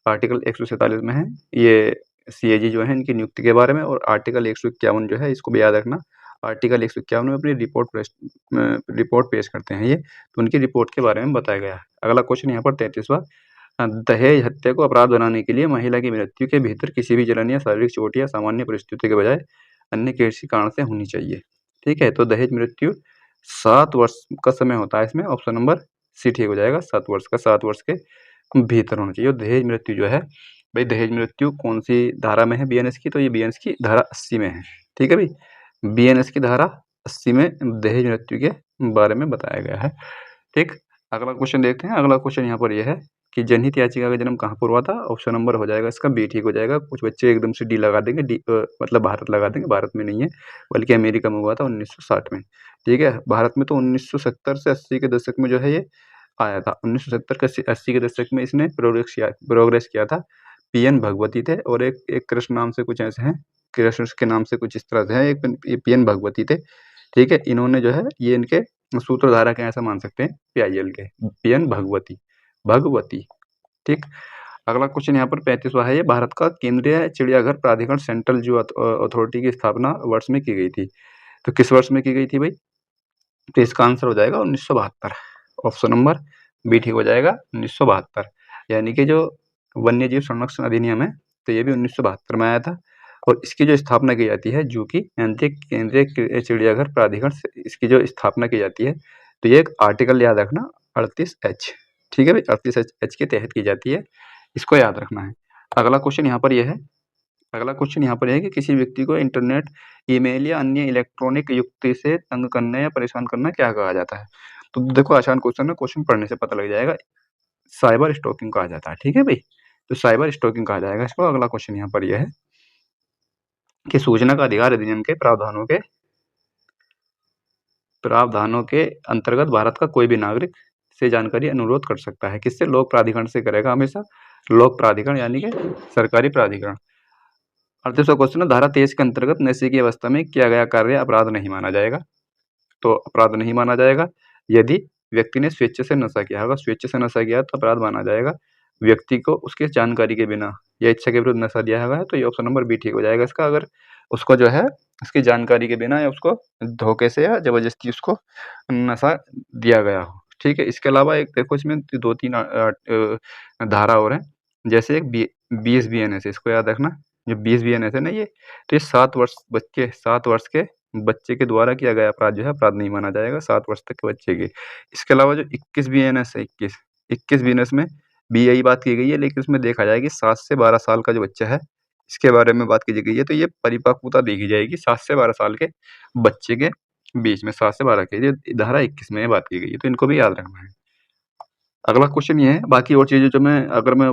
आर्टिकल 147 में है ये सीएजी जो है इनकी नियुक्ति के बारे में। और आर्टिकल 151 जो है, इसको भी याद रखना, आर्टिकल 151 में अपनी रिपोर्ट पेश करते हैं ये, तो उनकी रिपोर्ट के बारे में बताया गया है। अगला क्वेश्चन यहाँ पर 33वां, दहेज हत्या को अपराध बनाने के लिए महिला की मृत्यु के भीतर किसी भी जलन या शारीरिक चोट या सामान्य परिस्थिति के बजाय अन्य किसी कारण से होनी चाहिए, ठीक है। तो दहेज मृत्यु 7 वर्ष का समय होता है इसमें, ऑप्शन नंबर सी ठीक हो जाएगा, 7 वर्ष का, 7 वर्ष के भीतर होना चाहिए। और दहेज मृत्यु जो है भाई, दहेज मृत्यु कौन सी धारा में है बीएनएस की, तो ये बीएनएस की धारा 80 में है, ठीक है भाई। बीएनएस की धारा 80 में दहेज मृत्यु के बारे में बताया गया है, ठीक। अगला क्वेश्चन देखते हैं। अगला क्वेश्चन यहाँ पर यह है कि जनहित याचिका का जन्म कहाँ पर हुआ था, ऑप्शन नंबर हो जाएगा इसका बी ठीक हो जाएगा। कुछ बच्चे एकदम से डी लगा देंगे, मतलब भारत लगा देंगे, भारत में नहीं है बल्कि अमेरिका में हुआ था 1960 में, ठीक है। भारत में तो 1970 से 80 के दशक में जो है ये आया था। 1970 के 80 के दशक में इसने प्रोग्रेस किया था। पीएन भगवती थे, और एक कृष्ण नाम से कुछ ऐसे हैं, कृष्ण के नाम से कुछ इस तरह से है, एक पीएन भगवती थे, ठीक है। इन्होंने जो है ये इनके सूत्रधारक हैं, ऐसा मान सकते हैं पीआईएल के, पीएन भगवती, ठीक। अगला क्वेश्चन यहाँ पर 35वां है, ये भारत का केंद्रीय चिड़ियाघर प्राधिकरण सेंट्रल जू अथॉरिटी की स्थापना वर्ष में की गई थी। तो किस वर्ष में की गई थी भाई, तो इसका आंसर हो जाएगा 1972, ऑप्शन नंबर बी ठीक हो जाएगा 1972। यानी कि जो वन्य जीव संरक्षण अधिनियम है, तो ये भी 1972 में आया था। और इसकी जो स्थापना की जाती है जू की केंद्रीय चिड़ियाघर प्राधिकरण से इसकी जो स्थापना की जाती है, तो ये एक आर्टिकल याद रखना 38H, ठीक है भाई, 38H के तहत की जाती है, इसको याद रखना है। अगला क्वेश्चन यहाँ पर ये है, अगला क्वेश्चन यहाँ पर है कि किसी व्यक्ति को इंटरनेट, ईमेल या अन्य इलेक्ट्रॉनिक युक्ति से तंग करना या परेशान करना क्या कहा जाता है? तो देखो आसान क्वेश्चन है, क्वेश्चन पढ़ने से पता लग जाएगा, साइबर स्टॉकिंग कहा जाता है, ठीक है भाई, तो साइबर स्टॉकिंग कहा जाएगा इसको। अगला क्वेश्चन यहाँ पर यह है कि सूचना का अधिकार अधिनियम के प्रावधानों के अंतर्गत भारत का कोई भी नागरिक से जानकारी अनुरोध कर सकता है, किससे? लोक प्राधिकरण से करेगा हमेशा, लोक प्राधिकरण यानी कि सरकारी प्राधिकरण। 38वां क्वेश्चन है, धारा 23 के अंतर्गत नशे की अवस्था में किया गया कार्य अपराध नहीं माना जाएगा, तो अपराध नहीं माना जाएगा यदि व्यक्ति ने स्वेच्छा से नशा किया होगा, स्वेच्छा से नशा किया तो अपराध माना जाएगा। व्यक्ति को उसके जानकारी के बिना या इच्छा के विरुद्ध नशा दिया होगा, तो ये ऑप्शन नंबर बी ठीक हो जाएगा इसका। अगर उसको जो है उसकी जानकारी के बिना या उसको धोखे से या जबरदस्ती उसको नशा दिया गया हो, ठीक है। इसके अलावा एक देखो इसमें 2-3 धारा और हैं, जैसे एक BS-BNS है, इसको याद रखना, जो BS-BNS है ना ये, तो ये 7 वर्ष के बच्चे के द्वारा किया गया अपराध जो है अपराध नहीं माना जाएगा, 7 वर्ष तक के बच्चे के। इसके अलावा जो 21-BNS है, 21-BNS में भी यही बात की गई है, लेकिन उसमें देखा जाए कि 7 से 12 साल का जो बच्चा है, इसके बारे में बात की गई है, तो ये परिपक्वता देखी जाएगी 7 से 12 साल के बच्चे के बीच में, 7 से 12 के, ये धारा 21 में बात की गई है, तो इनको भी याद रखना है। अगला क्वेश्चन ये है, बाकी और चीज़ें जो मैं अगर मैं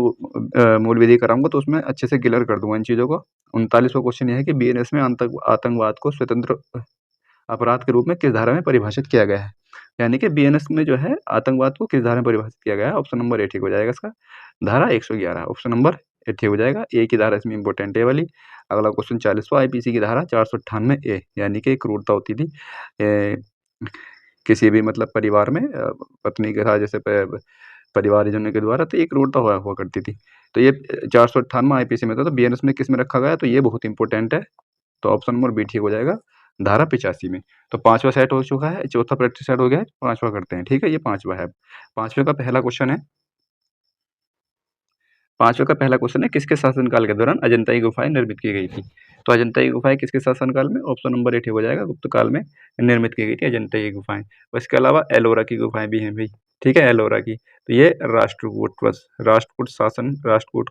मूल विधि कराऊँगा तो उसमें अच्छे से क्लियर कर दूँगा इन चीज़ों को। 39वां क्वेश्चन ये है कि बीएनएस में आतंकवाद को स्वतंत्र अपराध के रूप में किस धारा में परिभाषित किया गया है? यानी कि बीएनएस में जो है आतंकवाद को किस धारा में परिभाषित किया गया है? ऑप्शन नंबर ए ठीक हो जाएगा इसका, धारा 111, ऑप्शन नंबर ए ठीक हो जाएगा। ए की धारा इसमें इम्पोर्टेंट है वाली। अगला क्वेश्चन 40वां, आईपीसी की धारा 498 ए, यानी कि क्रूरता होती थी किसी भी मतलब परिवार में पत्नी के साथ, जैसे परिवारजनों के द्वारा, तो ये क्रूरता हुआ करती थी। तो ये 498 आईपीसी में था, तो बीएनएस में किस में रखा गया? तो ये बहुत इंपॉर्टेंट है, तो ऑप्शन नंबर बी ठीक हो जाएगा, धारा 85 में। तो 5वां सेट हो चुका है, चौथा प्रैक्टिस सेट हो गया है, 5वां करते हैं, ठीक है, ये 5वां है। 5वें का पहला क्वेश्चन है, 5वें का पहला क्वेश्चन है, किसके शासनकाल के दौरान अजंता की गुफाएं निर्मित की गई थी? तो अजंता की गुफाएं किसके शासनकाल में? ऑप्शन नंबर ए ठीक हो जाएगा, गुप्त काल में निर्मित की गई थी अजंता की गुफाएं। और इसके अलावा एलोरा की गुफाएं भी हैं भाई, ठीक है, एलोरा की। तो ये राष्ट्रकूट का शासन था, राष्ट्रकूट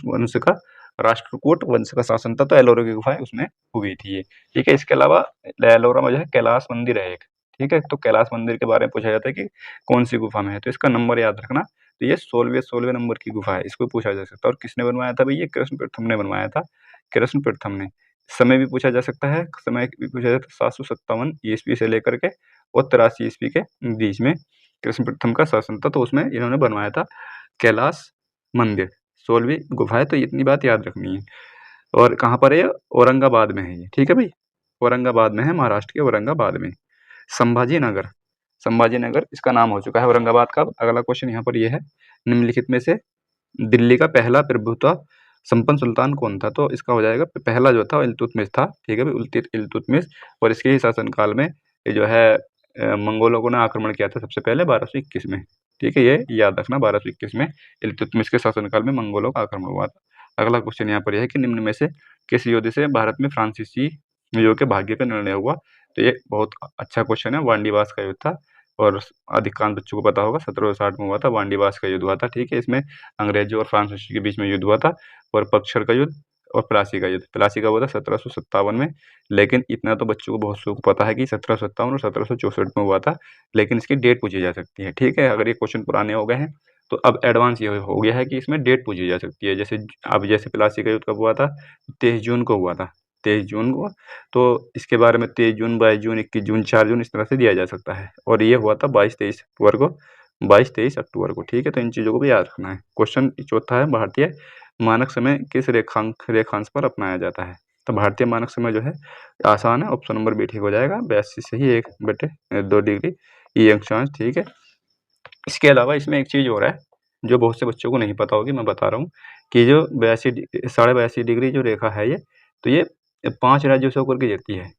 वंश का शासन था, तो एलोरा की गुफाएं उसमें हुई थी ये, ठीक है। इसके अलावा एलोरा में जो है कैलाश मंदिर है एक, ठीक है, तो कैलाश मंदिर के बारे में पूछा जाता है कि कौन सी गुफा में है, तो इसका नंबर याद रखना। तो ये 16वें नंबर की गुफा है, इसको पूछा जा सकता है। और किसने बनवाया था भई? ये कृष्ण प्रथम ने बनवाया था, कृष्ण प्रथम ने। समय भी पूछा जा सकता है, समय भी पूछा जाता है, 757 ईस्वी से लेकर के और 83 ईस्वी के बीच में कृष्ण प्रथम का शासन था, तो उसमें इन्होंने बनवाया था कैलाश मंदिर, 16वीं गुफा है, तो इतनी बात याद रखनी है। और कहाँ पर है ये? औरंगाबाद में है ये, ठीक है भाई, औरंगाबाद में है, महाराष्ट्र के औरंगाबाद में। संभाजीनगर, संभाजीनगर इसका नाम हो चुका है औरंगाबाद का। अगला क्वेश्चन यहाँ पर ये है, निम्नलिखित में से दिल्ली का पहला प्रभुत्व संपन्न सुल्तान कौन था? तो इसका हो जाएगा, पहला जो था इल्तुतमिश था, ठीक है भाई, इल्तुतमिश। और इसके ही शासनकाल में ये जो है मंगोलों ने आक्रमण किया था सबसे पहले 1221 में, ठीक है, ये याद रखना, 1221 में इल्तुतमिश के शासनकाल में मंगोलों का आक्रमण हुआ था। अगला क्वेश्चन यहाँ पर यह है कि निम्न में से किस युद्ध से भारत में फ्रांसीसी युद्ध के भाग्य पर निर्णय हुआ? तो ये बहुत अच्छा क्वेश्चन है, वांडीवास का युद्ध था, और अधिकांश बच्चों को पता होगा 1760 में हुआ था, वांडीवास का युद्ध हुआ था, ठीक है। इसमें अंग्रेजों और फ्रांसीसी के बीच में युद्ध हुआ था, और पक्षर का युद्ध और प्लासी का युद्ध। प्लासी का हुआ था 1757 में, लेकिन इतना तो बच्चों को बहुत को पता है कि 1757 और 1764 में हुआ था, लेकिन इसकी डेट पूछी जा सकती है, ठीक है। अगर ये क्वेश्चन पुराने हो गए हैं तो अब एडवांस ये हो गया है कि इसमें डेट पूछी जा सकती है। जैसे अब जैसे प्लासी का युद्ध कब हुआ था? 23 जून को हुआ था, 23 जून को। तो इसके बारे में 23 जून, 22 जून, 21 जून, 4 जून, इस तरह से दिया जा सकता है। और ये हुआ था 22-23 अक्टूबर को, 22-23 अक्टूबर को, ठीक है। तो इन चीज़ों को भी याद रखना है। क्वेश्चन चौथा है, भारतीय मानक समय किस रेखांश पर अपनाया जाता है? तो भारतीय मानक समय जो है आसान है, ऑप्शन नंबर बी ठीक हो जाएगा, 82 से ही 1/2 डिग्री ई अक्षांश, ठीक है। इसके अलावा इसमें एक चीज़ और है जो बहुत से बच्चों को नहीं पता होगी, मैं बता रहा हूँ कि जो 82 डिग्री जो रेखा है ये, तो ये 5 राज्यों से होकर गुजरती है,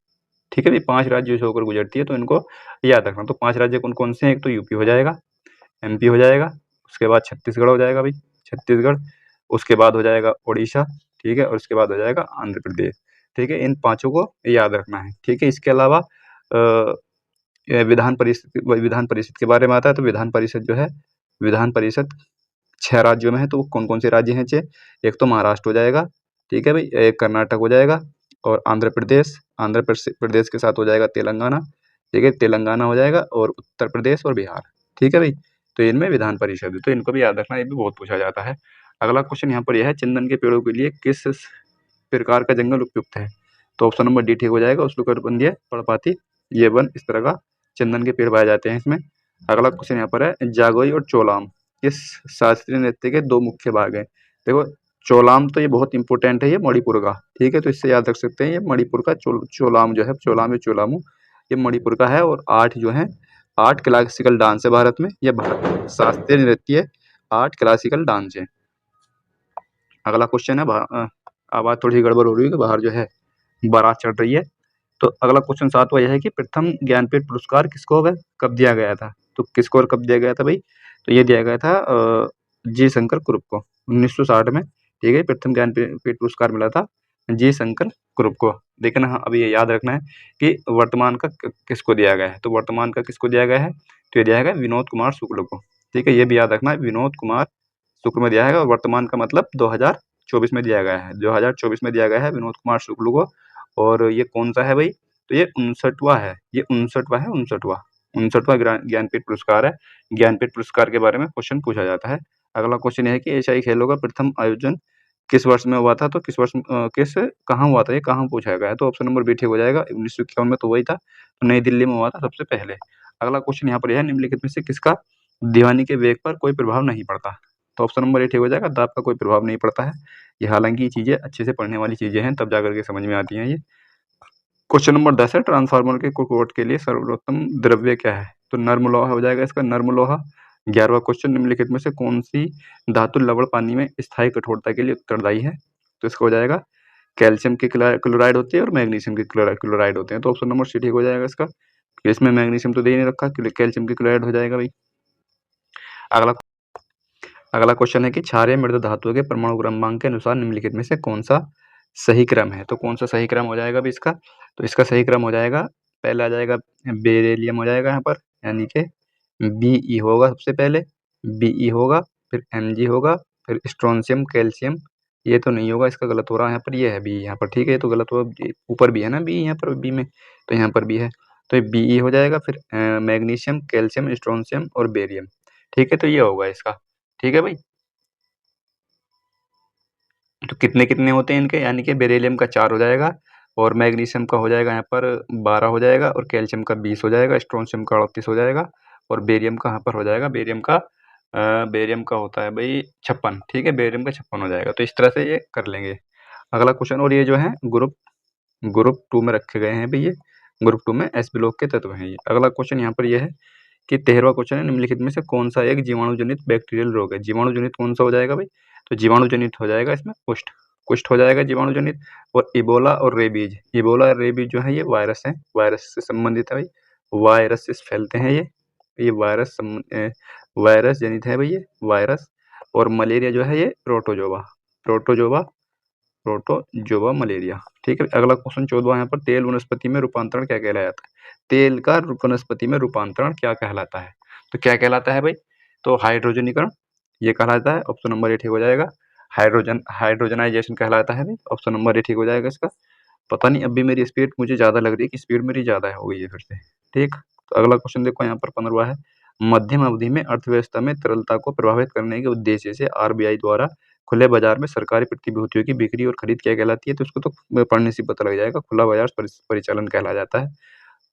ठीक है भाई, 5 राज्यों से होकर गुजरती है, तो इनको याद रखना। तो 5 राज्य कौन-कौन से हैं? एक तो यूपी हो जाएगा, एमपी हो जाएगा, उसके बाद छत्तीसगढ़ हो जाएगा भाई, छत्तीसगढ़, उसके बाद हो जाएगा उड़ीसा, ठीक है? और उसके बाद हो जाएगा आंध्र प्रदेश, ठीक है? इन पाँचों को याद रखना है, ठीक है? इसके अलावा विधान परिषद के बारे में आता है, तो विधान परिषद जो है, विधान परिषद 6 राज्यों में है, तो वो कौन-कौन से राज्य हैं 6? एक तो महाराष्ट्र हो जाएगा, ठीक है भई? एक कर्नाटक हो जाएगा और आंध्र प्रदेश के साथ हो जाएगा तेलंगाना, ठीक है? तेलंगाना हो जाएगा और उत्तर प्रदेश और बिहार, ठीक है भई? तो इनमें विधान परिषद है, तो इनको भी याद रखना, ये भी बहुत पूछा जाता है। अगला क्वेश्चन यहाँ पर यह है, चंदन के पेड़ों के लिए किस प्रकार का जंगल उपयुक्त है? तो ऑप्शन नंबर डी ठीक हो जाएगा, उष्णकटिबंधीय, पर्णपाती, ये वन इस तरह का चंदन के पेड़ पाए जाते हैं इसमें। अगला क्वेश्चन यहाँ पर है, जागोई और चोलाम इस शास्त्रीय नृत्य के 2 मुख्य भाग हैं। देखो, चोलाम तो ये बहुत इंपॉर्टेंट है, ये मणिपुर का, ठीक है? तो इससे याद रख सकते हैं, ये मणिपुर का चोलाम जो है, चोलाम या चोलामू, ये मणिपुर का है। और 8 जो हैं, 8 क्लासिकल डांस है भारत में, ये भारत शास्त्रीय नृत्य है, 8 क्लासिकल डांस है। अगला क्वेश्चन है, आवाज़ थोड़ी गड़बड़ हो रही है कि बाहर जो है बारात चढ़ रही है। तो अगला क्वेश्चन 7वां यह है कि प्रथम ज्ञानपीठ पुरस्कार किसको कब दिया गया था? तो किसको और कब दिया गया था भाई? तो ये दिया गया था जी शंकर कुरुप को 1960 में, ठीक है? प्रथम ज्ञानपीठ पुरस्कार मिला था जी शंकर कुरुप को। लेकिन हाँ, अभी ये याद रखना है कि वर्तमान का किसको दिया गया है? तो वर्तमान का किसको दिया गया है? तो ये दिया गया विनोद कुमार शुक्ल को, ठीक है? ये भी याद रखना है, विनोद कुमार शुक्ल में दिया है, और वर्तमान का मतलब 2024 में दिया गया है, 2024 में दिया गया है विनोद कुमार शुक्ल को। और ये कौन-सा है भई? तो ये 59वां है, ये 59वां है, 59वां ज्ञानपीठ पुरस्कार है। ज्ञानपीठ पुरस्कार के बारे में क्वेश्चन पूछा जाता है। अगला क्वेश्चन ये है कि एशियाई खेलों का प्रथम आयोजन किस वर्ष में हुआ था? तो कहाँ हुआ था, ये कहाँ पूछा गया है? तो ऑप्शन नंबर बी ठीक हो जाएगा, 1951 में तो वही था, तो नई दिल्ली में हुआ था सबसे पहले। अगला क्वेश्चन यहाँ पर यह है, निम्नलिखित में से किसका दीवानी के वेग पर कोई प्रभाव नहीं पड़ता? तो ऑप्शन नंबर ए ठीक हो जाएगा, दाब का कोई प्रभाव नहीं पड़ता है। ये हालाँकि ये चीज़ें अच्छे से पढ़ने वाली चीज़ें हैं, तब जाकर के समझ में आती हैं ये। क्वेश्चन नंबर 10 है, ट्रांसफार्मर के कुकोट के लिए सर्वोत्तम द्रव्य क्या है? तो नर्म लोहा हो जाएगा इसका, नर्म लोहा। 11वां क्वेश्चन, निम्नलिखित में से कौन-सी धातु लवण पानी में स्थायी कठोरता के लिए उत्तरदायी है? तो इसका हो जाएगा कैल्शियम की क्लोराइड होती है और मैग्नीशियम की क्लोराइड होते हैं। तो ऑप्शन नंबर सी ठीक हो जाएगा इसका। इसमें मैग्नीशियम तो दे ही नहीं रखा, कैल्शियम की क्लोराइड हो जाएगा भाई। अगला अगला क्वेश्चन है कि क्षारीय मृद धातुओं के परमाणु क्रमांक के अनुसार निम्नलिखित में से कौन-सा सही क्रम है? तो कौन-सा सही क्रम हो जाएगा अभी इसका? तो इसका सही क्रम हो जाएगा, पहला आ जाएगा बेरिलियम हो जाएगा यहाँ पर, यानी कि Be होगा सबसे पहले, Be होगा, फिर Mg होगा, फिर स्ट्रोंशियम, कैल्शियम, ये तो नहीं होगा, इसका गलत हो रहा है यहाँ पर, ये है Be यहाँ पर, ठीक है? ये तो गलत हुआ, ऊपर भी है ना Be यहाँ पर, B में, तो यहाँ पर भी है, तो ये Be हो जाएगा, फिर मैग्नीशियम, कैल्शियम, स्ट्रोंशियम और बेरियम, ठीक है? तो ये होगा इसका, ठीक है भाई? तो कितने-कितने होते हैं इनके, यानी कि बेरिलियम का 4 हो जाएगा और मैग्नीशियम का हो जाएगा यहाँ पर 12 हो जाएगा और कैल्शियम का 20 हो जाएगा, स्ट्रोंशियम का 38 हो जाएगा और बेरियम का यहाँ पर हो जाएगा, बेरियम का होता है भई 56, ठीक है? बेरियम का 56 हो जाएगा, तो इस तरह से ये कर लेंगे। अगला क्वेश्चन, और ये जो है ग्रुप 2 में रखे गए हैं भई ये, ग्रुप 2 में एस ब्लॉक के तत्व हैं ये। अगला क्वेश्चन यहाँ पर ये है कि 13वां क्वेश्चन है, निम्नलिखित में से कौन-सा एक जीवाणुजनित बैक्टीरियल रोग है? जीवाणुजनित कौन-सा हो जाएगा भाई? तो जीवाणुजनित हो जाएगा इसमें कुष्ठ, कुष्ठ हो जाएगा जीवाणुजनित। और इबोला और रेबीज, इबोला और रेबीज जो है ये वायरस है, वायरस से संबंधित है भाई, वायरस से फैलते हैं ये वायरस जनित है भाई ये, वायरस। और मलेरिया जो है ये प्रोटोजोवा प्रोटोजोवा मलेरिया, ठीक है? अगला क्वेश्चन 14वां यहाँ पर, तेल वनस्पति में रूपांतरण क्या कहलाता है? तेल का वनस्पति में रूपांतरण क्या कहलाता है? तो क्या कहलाता है भाई? तो हाइड्रोजनीकरण ये कहलाता है, ऑप्शन नंबर ए ठीक हो जाएगा। हाइड्रोजनाइजेशन कहलाता है भाई, ऑप्शन नंबर ए ठीक हो जाएगा इसका। पता नहीं अभी मेरी स्पीड मुझे ज़्यादा लग रही है कि स्पीड मेरी ज़्यादा हो गई है फिर से, ठीक? तो अगला क्वेश्चन देखो यहाँ पर 15वां है, मध्यम अवधि में अर्थव्यवस्था में तरलता को प्रभावित करने के उद्देश्य से आरबीआई द्वारा खुले बाजार में सरकारी प्रतिभूतियों की बिक्री और खरीद क्या कहलाती है? तो इसको तो पढ़ने से पता लग जाएगा, खुला बाजार परिचालन कहला जाता है।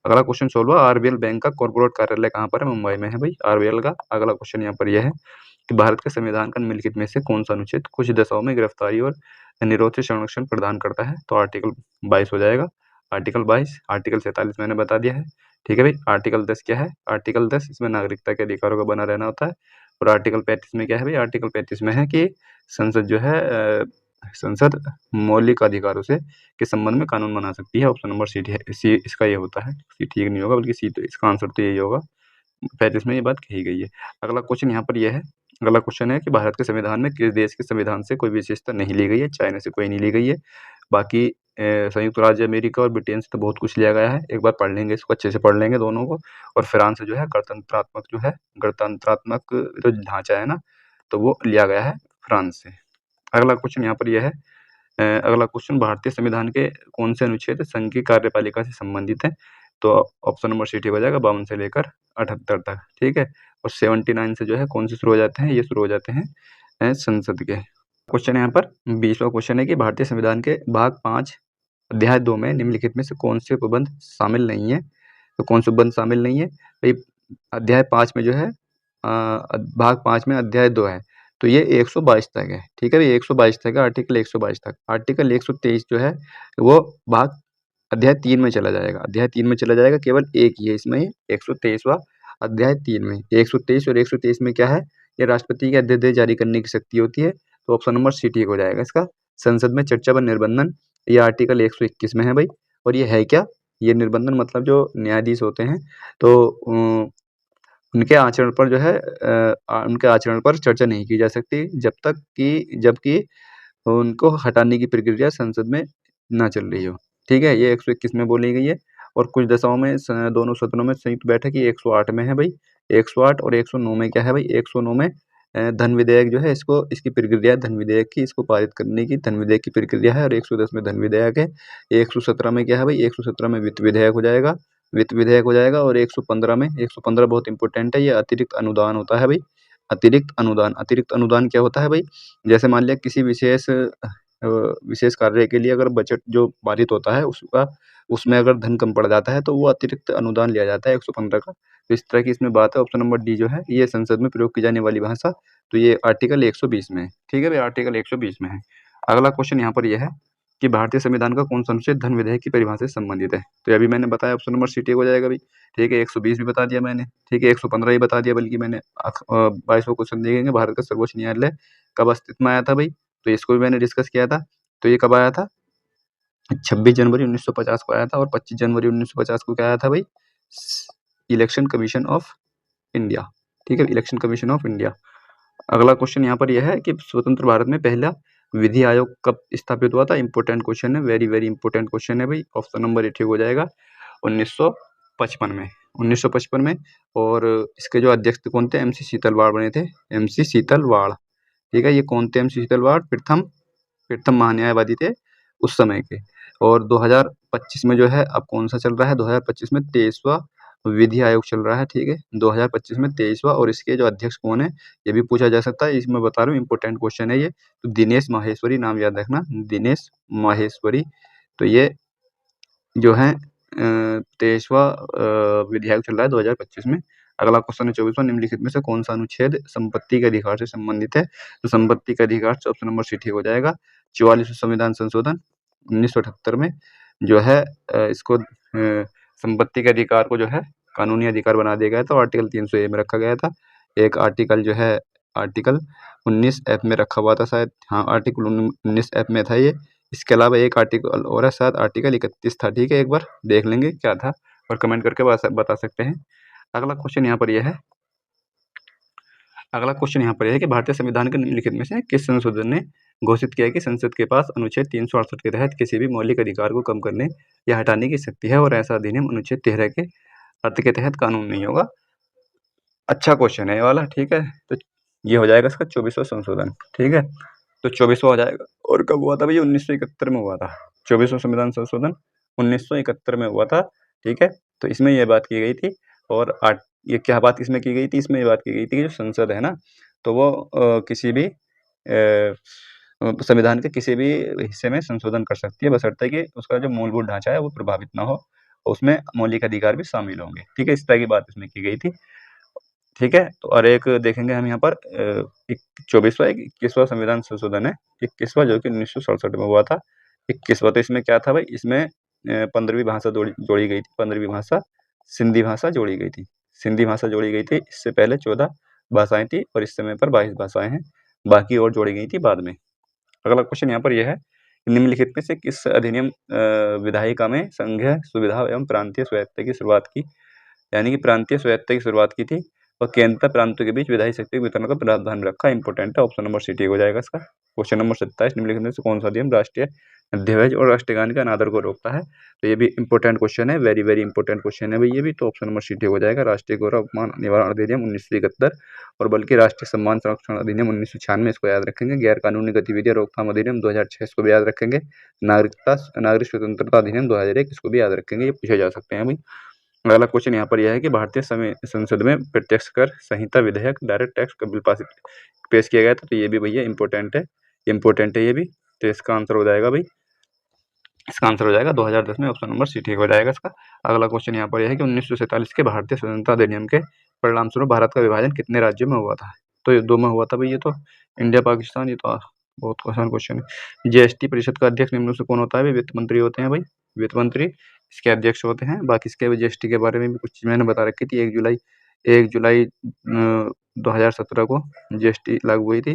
अगला क्वेश्चन 16वां, आरबीएल बैंक का कॉर्पोरेट कार्यालय कहाँ पर है? मुंबई में है भाई आरबीएल का। अगला क्वेश्चन यहाँ पर यह है कि भारत के संविधान का निम्नलिखित में से कौन-सा अनुच्छेद कुछ दशाओं में गिरफ्तारी और निरोध से संरक्षण प्रदान करता है? तो आर्टिकल 22 हो जाएगा, आर्टिकल 22। आर्टिकल 47 मैंने बता दिया है, ठीक है भाई? आर्टिकल 10 क्या है? आर्टिकल 10 इसमें नागरिकता के अधिकारों का बना रहना होता है। और आर्टिकल 35 में क्या है भाई? आर्टिकल 35 में है कि संसद जो है संसद मौलिक अधिकारों से के संबंध में कानून बना सकती है। ऑप्शन नंबर सी इसका ये होता है, सी ठीक नहीं होगा, बल्कि सी तो इसका आंसर तो यही होगा। 35 में ये बात कही गई है। अगला क्वेश्चन यहाँ पर ये है अगला क्वेश्चन है कि भारत के संविधान में किस देश के संविधान से कोई विशेषता नहीं ली गई है? चाइना से कोई नहीं ली गई है। बाकी संयुक्त राज्य अमेरिका और ब्रिटेन से तो बहुत कुछ लिया गया है। एक बार पढ़ लेंगे, इसको अच्छे से पढ़ लेंगे दोनों को। और फ्रांस से जो है गणतंत्रात्मक जो ढांचा है ना, तो वो लिया गया है फ्रांस से। अगला क्वेश्चन यहाँ पर यह है, अगला क्वेश्चन भारतीय संविधान के कौन से अनुच्छेद संघ की कार्यपालिका से संबंधित है? तो ऑप्शन नंबर सी ठीक हो जाएगा, 52 से लेकर 78 तक, ठीक है। और 79 से जो है कौन से शुरू हो जाते हैं? ये शुरू हो जाते हैं संसद के। क्वेश्चन यहाँ पर 20वां क्वेश्चन है कि भारतीय संविधान के भाग 5 अध्याय 2 में निम्नलिखित में से कौन से उपबंध शामिल नहीं है? तो कौन से उपबंध शामिल नहीं है? भाई अध्याय 5 में जो है भाग 5 में अध्याय 2 है, तो ये 122 तक है, ठीक है भई, 122 तक है, आर्टिकल 122 तक। आर्टिकल 123 जो है वो भाग अध्याय 3 में चला जाएगा, अध्याय 3 में चला जाएगा, केवल एक ही है इसमें, 123वां अध्याय 3 में। 123 और 123 में क्या है? ये राष्ट्रपति के अध्यादेश जारी करने की शक्ति होती है, तो ऑप्शन नंबर सी ठीक हो जाएगा इसका। संसद में चर्चा व निर्बंधन, ये आर्टिकल 121 में है भाई। और ये है क्या? ये निर्बंधन मतलब जो न्यायाधीश होते हैं, तो उनके आचरण पर जो है उनके आचरण पर चर्चा नहीं की जा सकती जबकि उनको हटाने की प्रक्रिया संसद में ना चल रही हो, ठीक है? ये 121 में बोली गई है। और कुछ दशाओं में दोनों सदनों में संयुक्त बैठक ये 108 में है भाई, 108 और 109 में क्या है भाई? 109 में धन विधेयक जो है इसकी प्रक्रिया है धन विधेयक की, इसको पारित करने की धन विधेयक की प्रक्रिया है। और 110 में धन विधेयक है। 117 में क्या है भाई? 117 में वित्त विधेयक हो जाएगा, और 115 बहुत इंपॉर्टेंट है, ये अतिरिक्त अनुदान होता है भाई। अतिरिक्त अनुदान क्या होता है भाई? जैसे मान लिया किसी विशेष कार्य के लिए अगर बजट जो पारित होता है उसमें अगर धन कम पड़ जाता है, तो वो अतिरिक्त अनुदान लिया जाता है 115 का। तो इस तरह की इसमें बात है। ऑप्शन नंबर डी जो है ये संसद में प्रयोग की जाने वाली भाषा, तो ये आर्टिकल 120 में है, ठीक है भाई, आर्टिकल 120 में है। अगला क्वेश्चन यहाँ पर यह है कि भारतीय संविधान का कौन सा अनुच्छेद धन विधेयक की परिभाषा से संबंधित है? तो ये अभी मैंने बताया, ऑप्शन नंबर सी ठीक हो जाएगा भाई, ठीक है। 120 भी बता दिया मैंने, ठीक है, 115 ही बता दिया, बल्कि मैंने 22वां क्वेश्चन देखेंगे, भारत का सर्वोच्च न्यायालय कब अस्तित्व में आया था भाई? तो इसको भी मैंने डिस्कस किया था। तो ये कब आया था? 26 जनवरी 1950 को आया था। और 25 जनवरी 1950 को क्या आया था भाई? इलेक्शन कमीशन ऑफ इंडिया, ठीक है, इलेक्शन कमीशन ऑफ इंडिया। अगला क्वेश्चन यहाँ पर यह है कि स्वतंत्र भारत में पहला विधि आयोग कब स्थापित हुआ था? इंपॉर्टेंट क्वेश्चन है, वेरी वेरी इंपॉर्टेंट क्वेश्चन है भाई। ऑप्शन नंबर ए ठीक हो जाएगा, 1955 में, 1955 में। और इसके जो अध्यक्ष कौन थे? MC शीतलवाड़ बने थे, MC शीतलवाड़, ठीक है। ये कौन थे? MC शीतलवाड़ प्रथम महान्यायवादी थे उस समय के। और 2025 में जो है अब कौन सा चल रहा है? 2025 में 23वां विधि आयोग चल रहा है, ठीक है। 2025 में 23वां, और इसके जो अध्यक्ष कौन है ये भी पूछा जा सकता है, इसमें बता रहा हूँ, इंपॉर्टेंट क्वेश्चन है ये। तो दिनेश माहेश्वरी, नाम याद रखना, दिनेश माहेश्वरी। तो ये जो है 23वां विधि आयोग चल रहा है 2025 में। अगला क्वेश्चन है 24वां, निम्नलिखित में से कौन सा अनुच्छेद संपत्ति के अधिकार से संबंधित है? तो संपत्ति के अधिकार से ऑप्शन नंबर सी ठीक हो जाएगा। 44वां संविधान संशोधन 1978 में जो है इसको संपत्ति के अधिकार को जो है कानूनी अधिकार बना दिया गया था। आर्टिकल 300A में रखा गया था। एक आर्टिकल जो है आर्टिकल 19F में रखा हुआ था शायद, हाँ, आर्टिकल 19F में था ये। इसके अलावा एक आर्टिकल और है, शायद आर्टिकल 31 था, ठीक है। एक बार देख लेंगे क्या था और कमेंट करके बता सकते हैं। अगला क्वेश्चन यहाँ पर यह है, कि भारतीय संविधान के निम्नलिखित में से किस संशोधन ने घोषित किया कि संसद के पास अनुच्छेद 368 के तहत किसी भी मौलिक अधिकार को कम करने या हटाने की शक्ति है, और ऐसा अधिनियम अनुच्छेद 13 के अर्थ के तहत कानून नहीं होगा। अच्छा क्वेश्चन है ये वाला, ठीक है। तो ये हो जाएगा इसका 24वां संशोधन, ठीक है। तो 24वां हो जाएगा। और कब हुआ था भैया? 1971 में हुआ था। 24वां संविधान संशोधन 1971 में हुआ था, ठीक है। तो इसमें ये बात की गई थी। और ये क्या बात इसमें की गई थी? इसमें ये बात की गई थी कि जो संसद है ना, तो वो किसी भी संविधान के किसी भी हिस्से में संशोधन कर सकती है, बशर्ते कि उसका जो मूलभूत ढांचा है वो प्रभावित ना हो, उसमें मौलिक अधिकार भी शामिल होंगे, ठीक है। इस तरह की बात इसमें की गई थी, ठीक है। तो और एक देखेंगे हम यहाँ पर 24वां 21वां संविधान संशोधन है, 21वां, जो कि 1967 में हुआ था। 21वां, तो इसमें क्या था भाई? इसमें 15वीं भाषा जोड़ी गई थी, 15वीं भाषा सिंधी भाषा जोड़ी गई थी, सिंधी भाषा जोड़ी गई थी। इससे पहले 14 भाषाएं थी और इस समय पर 22 भाषाएं हैं, बाकी और जोड़ी गई थी बाद में। अगला क्वेश्चन यहाँ पर यह है, निम्नलिखित में से किस अधिनियम विधायिका में संघीय सुविधा एवं प्रांतीय स्वायत्तता की शुरुआत की? यानी कि प्रांतीय स्वायत्तता की शुरुआत की थी। और केंद्र प्रांतों के बीच विधायी शक्ति के वितरण का प्रावधान रखा। इंपॉर्टेंट है, ऑप्शन नंबर सी ठीक हो जाएगा इसका। क्वेश्चन नंबर 27, निम्नलिखित में से कौन सा अधिनियम राष्ट्रीय ध्वज और राष्ट्रगान के अनादर को रोकता है? तो ये भी इंपॉर्टेंट क्वेश्चन है, वेरी वेरी इंपॉर्टेंट क्वेश्चन है भाई ये भी। तो ऑप्शन नंबर सी ठीक हो जाएगा, राष्ट्रीय गौरव अपमान निवारण अधिनियम 1971 और बल्कि राष्ट्रीय सम्मान संरक्षण अधिनियम 1996 इसको याद रखेंगे। गैर कानूनी गतिविधियां रोकथाम अधिनियम 2006 इसको भी याद रखेंगे। नागरिक स्वतंत्रता अधिनियम 2001 इसको भी याद रखेंगे, ये पूछे जा सकते हैं भाई। अगला क्वेश्चन यहाँ पर यह है कि भारतीय संसद में प्रत्यक्ष कर संहिता विधेयक डायरेक्ट टैक्स का बिल पेश किया गया था। तो ये भी भैया इंपॉर्टेंट है ये भी। तो इसका आंसर हो जाएगा भाई, इसका आंसर हो जाएगा 2010 में, ऑप्शन नंबर सी ठीक हो जाएगा इसका। अगला क्वेश्चन यहाँ पर यह है कि 1947 के भारतीय स्वतंत्रता अधिनियम के परिणाम स्वरूप भारत का विभाजन कितने राज्यों में हुआ था? तो ये 2 में हुआ था भाई, ये तो इंडिया पाकिस्तान, ये तो बहुत आसान क्वेश्चन है। जीएसटी परिषद का अध्यक्ष निम्न से कौन होता है? वित्त मंत्री होते हैं भाई, वित्त मंत्री इसके अध्यक्ष होते हैं। बाकी इसके जीएसटी के बारे में भी कुछ चीज मैंने बता रखी थी। 1 जुलाई 2017 को जीएसटी लागू हुई थी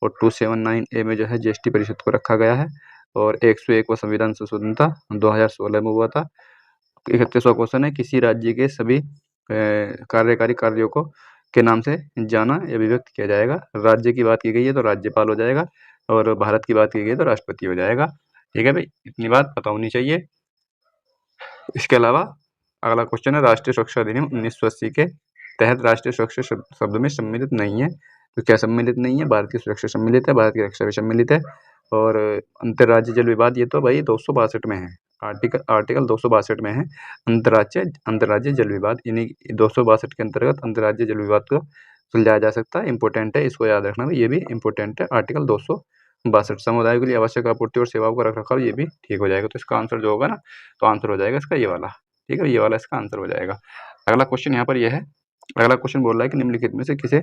और 279A में जो है जीएसटी परिषद को रखा गया है। और 101वां संविधान संशोधन था 2016 में हुआ था। 31वां क्वेश्चन है, किसी राज्य के सभी कार्यकारी कार्यों को के नाम से जाना या विभक्त किया जाएगा। राज्य की बात की गई है तो राज्यपाल हो जाएगा, और भारत की बात की गई है तो राष्ट्रपति हो जाएगा। ठीक है भाई, इतनी बात पता होनी चाहिए। इसके अलावा अगला क्वेश्चन है, राष्ट्रीय सुरक्षा अधिनियम 1980 के तहत राष्ट्रीय सुरक्षा शब्द में सम्मिलित नहीं है। तो क्या सम्मिलित नहीं है? भारत की सुरक्षा सम्मिलित है, भारत की रक्षा भी सम्मिलित है। और अंतर्राज्यीय जल विवाद ये तो भाई 262 में है, आर्टिकल 262 में है अंतर्राज्यीय जल विवाद, यानी 262 के अंतर्गत अंतर्राज्यीय जल विवाद को सुलझाया जा सकता है। इंपॉर्टेंट है, इसको याद रखना, ये भी इंपॉर्टेंट है। आर्टिकल 262 समुदायों के लिए आवश्यक आपूर्ति और सेवाओं का रखरखाव, ये भी ठीक हो जाएगा। तो इसका आंसर जो होगा ना, तो आंसर हो जाएगा इसका ये वाला। ठीक है, ये वाला इसका आंसर हो जाएगा। अगला क्वेश्चन यहाँ पर यह है, अगला क्वेश्चन बोल रहा है कि निम्नलिखित में से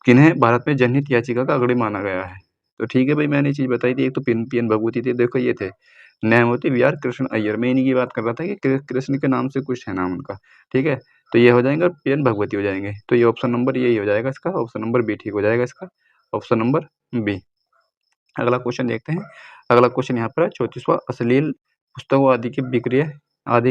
किन्हें भारत में जनहित याचिका का अग्रणी माना गया है? तो ठीक है भाई, मैंने चीज बताई थी। एक तो पीएन भगवती थी, देखो ये थे न्यायमूर्ति वीआर कृष्ण अय्यर। मैं इन्हीं की बात कर रहा था कि कृष्ण के नाम से कुछ है नाम उनका। ठीक है, तो ये हो जाएंगे और पीएन भगवती हो जाएंगे। तो ये ऑप्शन नंबर यही हो जाएगा इसका, ऑप्शन नंबर बी ठीक हो जाएगा इसका, ऑप्शन नंबर बी। अगला क्वेश्चन देखते हैं। अगला क्वेश्चन यहाँ पर है, 34वां अश्लील पुस्तकों आदि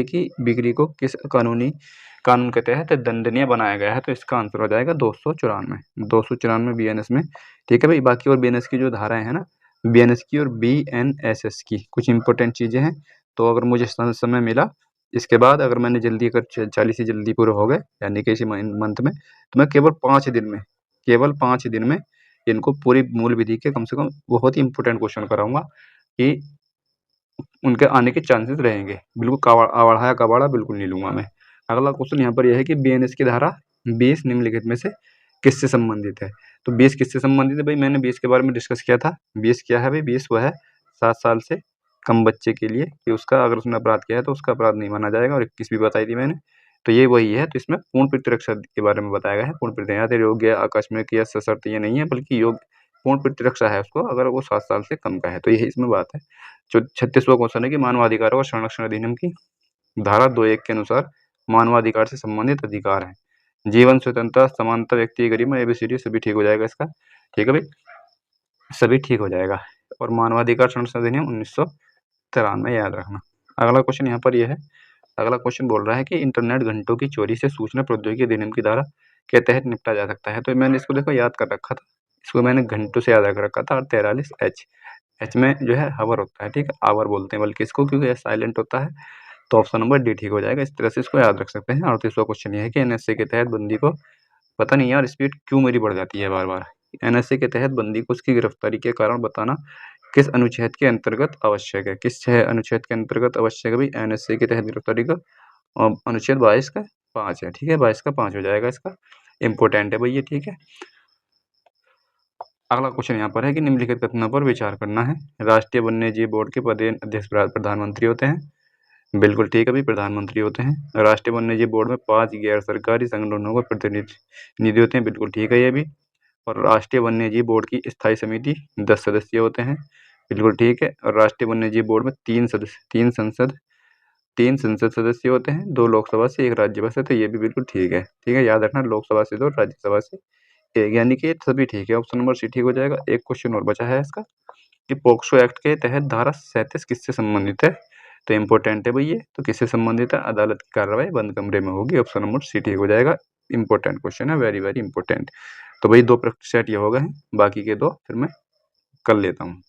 की बिक्री को किस कानून के तहत दंडनीय बनाया गया है? तो इसका आंसर हो जाएगा 294 बीएनएस में। ठीक है भाई, बाकी और बीएनएस की जो धाराएं हैं ना, बीएनएस की और बीएनएसएस की कुछ इंपॉर्टेंट चीजें हैं। तो अगर मुझे समय मिला इसके बाद, अगर मैंने जल्दी अगर 40 से जल्दी पूरे हो गए यानी कि इसी मंथ में, तो मैं केवल 5 दिन में इनको पूरी मूल विधि के कम से कम बहुत ही इंपॉर्टेंट क्वेश्चन कराऊंगा कि उनके आने के चांसेस रहेंगे। बिल्कुल आवाड़ा कबाड़ा बिल्कुल नहीं लूंगा मैं। अगला क्वेश्चन यहाँ पर यह है कि बीएनएस की धारा 20 निम्नलिखित में से किससे संबंधित है? तो 20 किससे संबंधित है भाई? मैंने 20 के बारे में डिस्कस किया था। 20 क्या है भाई? 20 वह है 7 साल से कम बच्चे के लिए कि उसका अगर उसने अपराध किया है तो उसका अपराध नहीं माना जाएगा। और 21 भी बताई थी मैंने, तो ये वही है। तो इसमें पूर्ण प्रतिरक्षा के बारे में बताया गया है। पूर्ण प्रतिरक्षा योग्य आकस्मिक या सशर्त ये नहीं है, बल्कि योग्य पूर्ण प्रतिरक्षा है उसको अगर वो 7 साल से कम का है। तो यही इसमें बात है। जो 36वां क्वेश्चन है कि मानवाधिकारों और संरक्षण अधिनियम की धारा 2(1) के अनुसार मानवाधिकार से संबंधित अधिकार है। जीवन, स्वतंत्रता, समानता, व्यक्ति गरिमा, एबीसीडी सभी ठीक हो जाएगा इसका। ठीक है भाई, सभी ठीक हो जाएगा। और मानवाधिकार संरक्षण अधिनियम 1993 याद रखना। अगला क्वेश्चन यहाँ पर यह है, अगला क्वेश्चन बोल रहा है कि इंटरनेट घंटों की चोरी से सूचना प्रौद्योगिकी अधिनियम की धारा के तहत निपटा जा सकता है। तो मैंने इसको देखो याद कर रखा था, इसको मैंने घंटों से याद कर रखा था। और 43H में जो है हावर होता है, ठीक है, आवर बोलते हैं बल्कि इसको, क्योंकि साइलेंट होता है। तो ऑप्शन नंबर डी ठीक हो जाएगा। इस तरह से इसको याद रख सकते हैं। 38वां क्वेश्चन ये है कि एनएसए के तहत बंदी को, पता नहीं यार स्पीड क्यों मेरी बढ़ जाती है बार बार। एनएसए के तहत बंदी को उसकी गिरफ्तारी के कारण बताना किस अनुच्छेद के अंतर्गत आवश्यक है? किस अनुच्छेद के अंतर्गत आवश्यक है भाई एनएसए के तहत गिरफ्तारी का? अनुच्छेद 22 का 5 है। ठीक है, 22 का 5 हो जाएगा इसका। इंपॉर्टेंट है भाई ये। ठीक है, अगला क्वेश्चन यहाँ पर है कि निम्नलिखित कथनों पर विचार करना है। राष्ट्रीय वन्यजीव बोर्ड के अध्यक्ष प्रधानमंत्री होते हैं। बिल्कुल ठीक है भाई, प्रधानमंत्री होते हैं। राष्ट्रीय वन्यजीव बोर्ड में 5 गैर सरकारी संगठनों को प्रतिनिधि होते हैं। बिल्कुल ठीक है ये भी। और राष्ट्रीय वन्यजीव बोर्ड की स्थायी समिति 10 सदस्य होते हैं। बिल्कुल ठीक है। और राष्ट्रीय वन्यजीव बोर्ड में 3 संसद सदस्य होते हैं, 2 लोकसभा से 1 राज्यसभा से। तो ये भी बिल्कुल ठीक है। ठीक है, याद रखना, लोकसभा से 2, राज्यसभा से 1, यानी कि सभी ठीक है। ऑप्शन नंबर सी ठीक हो जाएगा। एक क्वेश्चन और बचा है इसका कि पोक्सो एक्ट के तहत धारा 37 किससे संबंधित है? तो इंपॉर्टेंट है भाई ये। तो किससे संबंधित है? अदालत की कार्रवाई बंद कमरे में होगी। ऑप्शन नंबर सी ठीक हो जाएगा। इम्पोर्टेंट क्वेश्चन है, वेरी, वेरी इम्पोर्टेंट। तो भई 2 प्रैक्टिस सेट ये हो गए हैं, बाकी के 2 फिर मैं कर लेता हूँ।